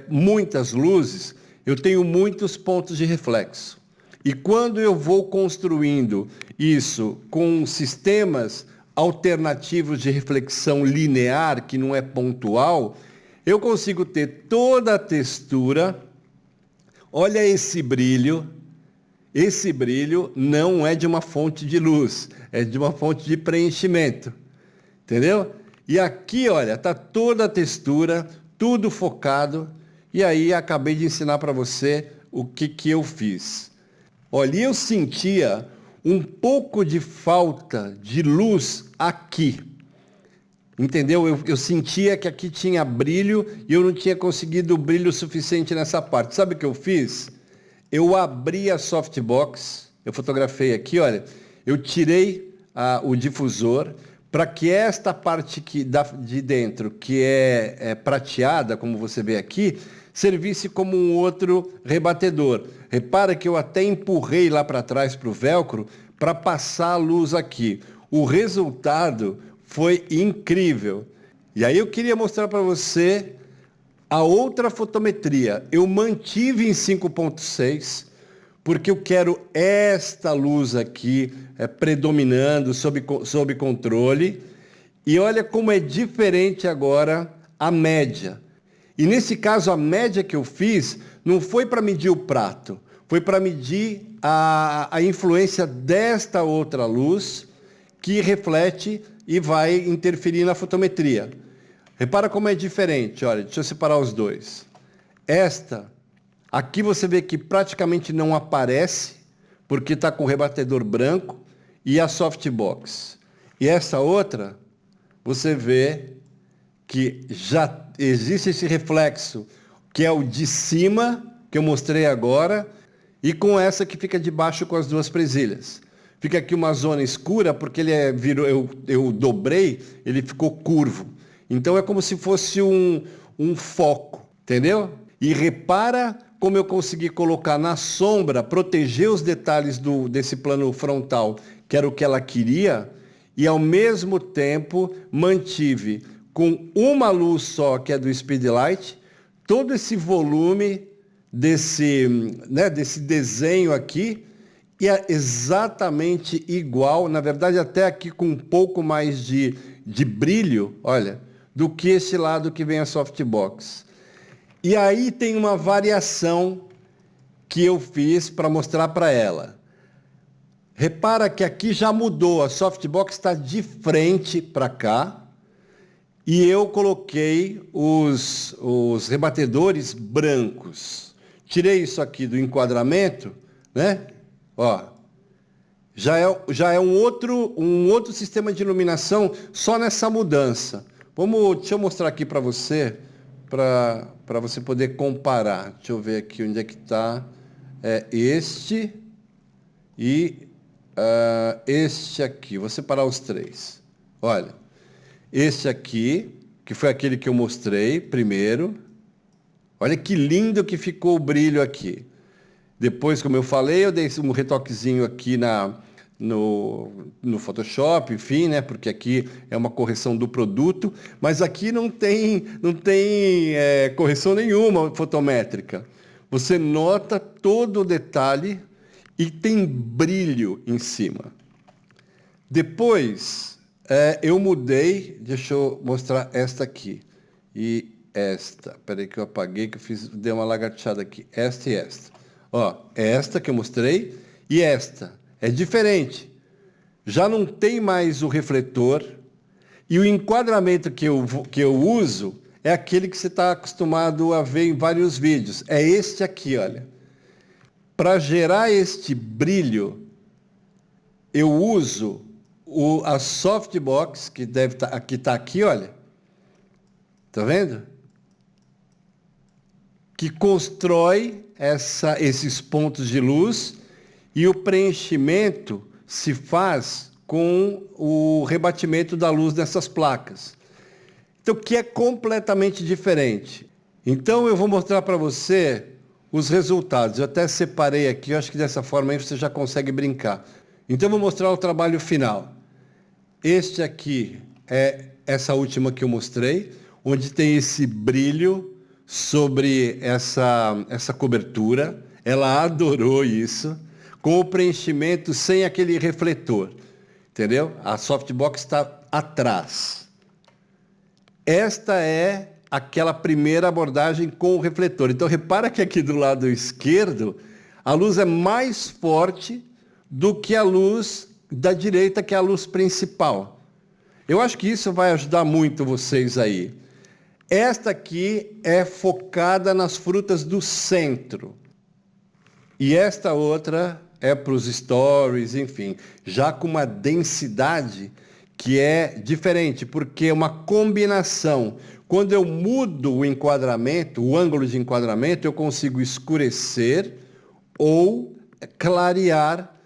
muitas luzes, eu tenho muitos pontos de reflexo. E quando eu vou construindo isso com sistemas alternativos de reflexão linear, que não é pontual, eu consigo ter toda a textura. Olha esse brilho. Esse brilho não é de uma fonte de luz, é de uma fonte de preenchimento. Entendeu? E aqui, olha, está toda a textura, tudo focado. E aí acabei de ensinar para você o que eu fiz. Olha, eu sentia um pouco de falta de luz aqui. Entendeu? Eu sentia que aqui tinha brilho e eu não tinha conseguido brilho suficiente nessa parte. Sabe o que eu fiz? Eu abri a softbox, eu fotografei aqui, olha, eu tirei o difusor para que esta parte de dentro, que é prateada, como você vê aqui, servisse como um outro rebatedor. Repara que eu até empurrei lá para trás para o velcro para passar a luz aqui. O resultado foi incrível. E aí eu queria mostrar para você a outra fotometria. Eu mantive em 5.6, porque eu quero esta luz aqui predominando sob controle. E olha como é diferente agora a média. E nesse caso, a média que eu fiz não foi para medir o prato, foi para medir a influência desta outra luz que reflete e vai interferir na fotometria. Repara como é diferente, olha, deixa eu separar os dois. Esta, aqui você vê que praticamente não aparece, porque está com o rebatedor branco e a softbox. E essa outra, você vê que já existe esse reflexo, que é o de cima, que eu mostrei agora, e com essa que fica de baixo com as 2 presilhas. Fica aqui uma zona escura, porque ele eu dobrei, ele ficou curvo. Então é como se fosse um foco, entendeu? E repara como eu consegui colocar na sombra, proteger os detalhes desse plano frontal, que era o que ela queria, e ao mesmo tempo mantive com uma luz só, que é do Speedlight, todo esse volume desse desenho aqui, e é exatamente igual, na verdade até aqui com um pouco mais de brilho, olha, do que esse lado que vem a softbox. E aí tem uma variação que eu fiz para mostrar para ela. Repara que aqui já mudou, a softbox está de frente para cá, e eu coloquei os rebatedores brancos. Tirei isso aqui do enquadramento, né? Ó, já é um outro sistema de iluminação só nessa mudança. Deixa eu mostrar aqui para você, para você poder comparar. Deixa eu ver aqui onde é que está. Este e este aqui. Vou separar os três. Olha, este aqui, que foi aquele que eu mostrei primeiro. Olha que lindo que ficou o brilho aqui. Depois, como eu falei, eu dei um retoquezinho aqui no Photoshop, enfim, né? Porque aqui é uma correção do produto, mas aqui não tem correção nenhuma fotométrica. Você nota todo o detalhe e tem brilho em cima. Depois, eu mudei, deixa eu mostrar esta aqui. E esta, peraí que eu apaguei, que eu dei uma lagarteada aqui. Esta e esta. Ó, esta que eu mostrei e esta. É diferente. Já não tem mais o refletor e o enquadramento que eu uso é aquele que você está acostumado a ver em vários vídeos. É este aqui, olha. Para gerar este brilho, eu uso a softbox, que deve estar aqui, olha. Tá vendo? Que constrói esses pontos de luz e o preenchimento se faz com o rebatimento da luz dessas placas. Então, que é completamente diferente. Então, eu vou mostrar para você os resultados. Eu até separei aqui, eu acho que dessa forma aí você já consegue brincar. Então, eu vou mostrar o trabalho final. Este aqui é essa última que eu mostrei, onde tem esse brilho sobre essa cobertura. Ela adorou isso, com o preenchimento sem aquele refletor, entendeu? A softbox está atrás. Esta é aquela primeira abordagem com o refletor. Então, repara que aqui do lado esquerdo, a luz é mais forte do que a luz da direita, que é a luz principal. Eu acho que isso vai ajudar muito vocês aí. Esta aqui é focada nas frutas do centro. E esta outra é para os stories, enfim, já com uma densidade que é diferente, porque é uma combinação. Quando eu mudo o enquadramento, o ângulo de enquadramento, eu consigo escurecer ou clarear,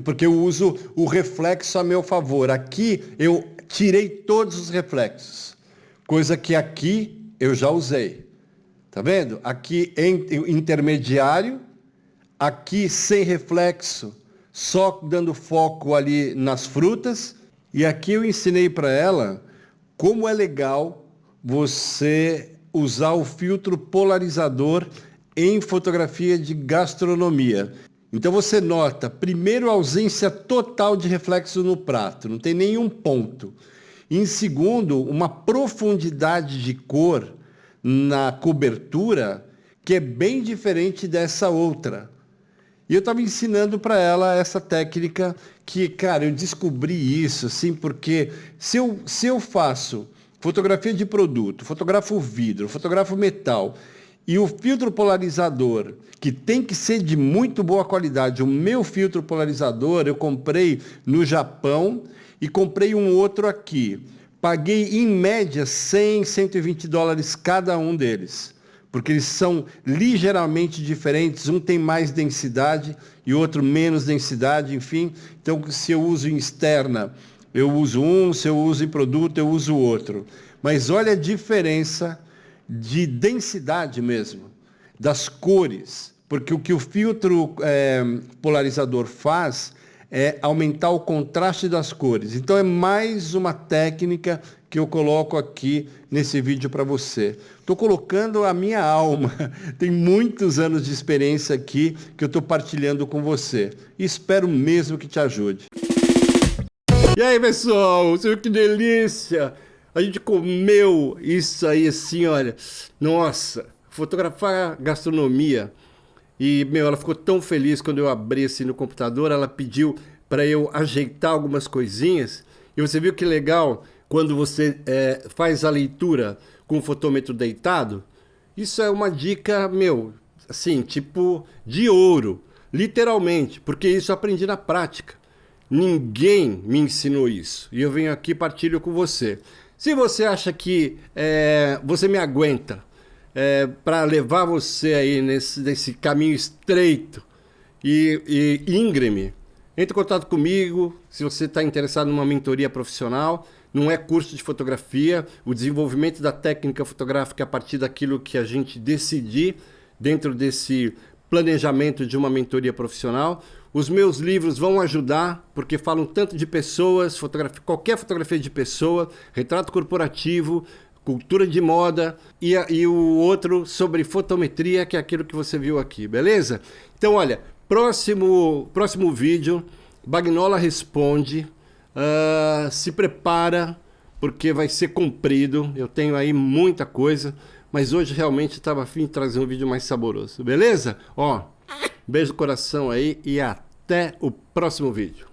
porque eu uso o reflexo a meu favor. Aqui eu tirei todos os reflexos, coisa que aqui eu já usei. Tá vendo? Aqui intermediário, aqui sem reflexo, só dando foco ali nas frutas. E aqui eu ensinei para ela como é legal você usar o filtro polarizador em fotografia de gastronomia. Então você nota, primeiro, a ausência total de reflexo no prato, não tem nenhum ponto. Em segundo, uma profundidade de cor na cobertura que é bem diferente dessa outra. E eu estava ensinando para ela essa técnica que, cara, eu descobri isso, assim, porque se eu faço fotografia de produto, fotografo vidro, fotografo metal, e o filtro polarizador, que tem que ser de muito boa qualidade, o meu filtro polarizador eu comprei no Japão e comprei um outro aqui. Paguei, em média, 100, 120 dólares cada um deles, porque eles são ligeiramente diferentes, um tem mais densidade e outro menos densidade, enfim. Então, se eu uso em externa, eu uso um, se eu uso em produto, eu uso outro. Mas olha a diferença de densidade mesmo, das cores, porque o que o filtro polarizador faz é aumentar o contraste das cores. Então, é mais uma técnica que eu coloco aqui nesse vídeo para você. Estou colocando a minha alma. Tem muitos anos de experiência aqui que eu estou partilhando com você. E espero mesmo que te ajude. E aí, pessoal? Você viu que delícia? A gente comeu isso aí assim, olha. Nossa, fotografar gastronomia. E, ela ficou tão feliz quando eu abri assim no computador. Ela pediu para eu ajeitar algumas coisinhas. E você viu que legal quando você faz a leitura com o fotômetro deitado? Isso é uma dica, assim, tipo de ouro. Literalmente, porque isso eu aprendi na prática. Ninguém me ensinou isso. E eu venho aqui e partilho com você. Se você acha que você me aguenta para levar você aí nesse caminho estreito e íngreme, entre em contato comigo. Se você está interessado numa mentoria profissional, não é curso de fotografia, o desenvolvimento da técnica fotográfica a partir daquilo que a gente decidir dentro desse planejamento de uma mentoria profissional. Os meus livros vão ajudar, porque falam tanto de pessoas, qualquer fotografia de pessoa, retrato corporativo, cultura de moda e o outro sobre fotometria, que é aquilo que você viu aqui, beleza? Então, olha, próximo vídeo, Bagnola responde, se prepara, porque vai ser comprido, eu tenho aí muita coisa, mas hoje realmente estava a fim de trazer um vídeo mais saboroso, beleza? Ó, beijo no coração aí e até o próximo vídeo.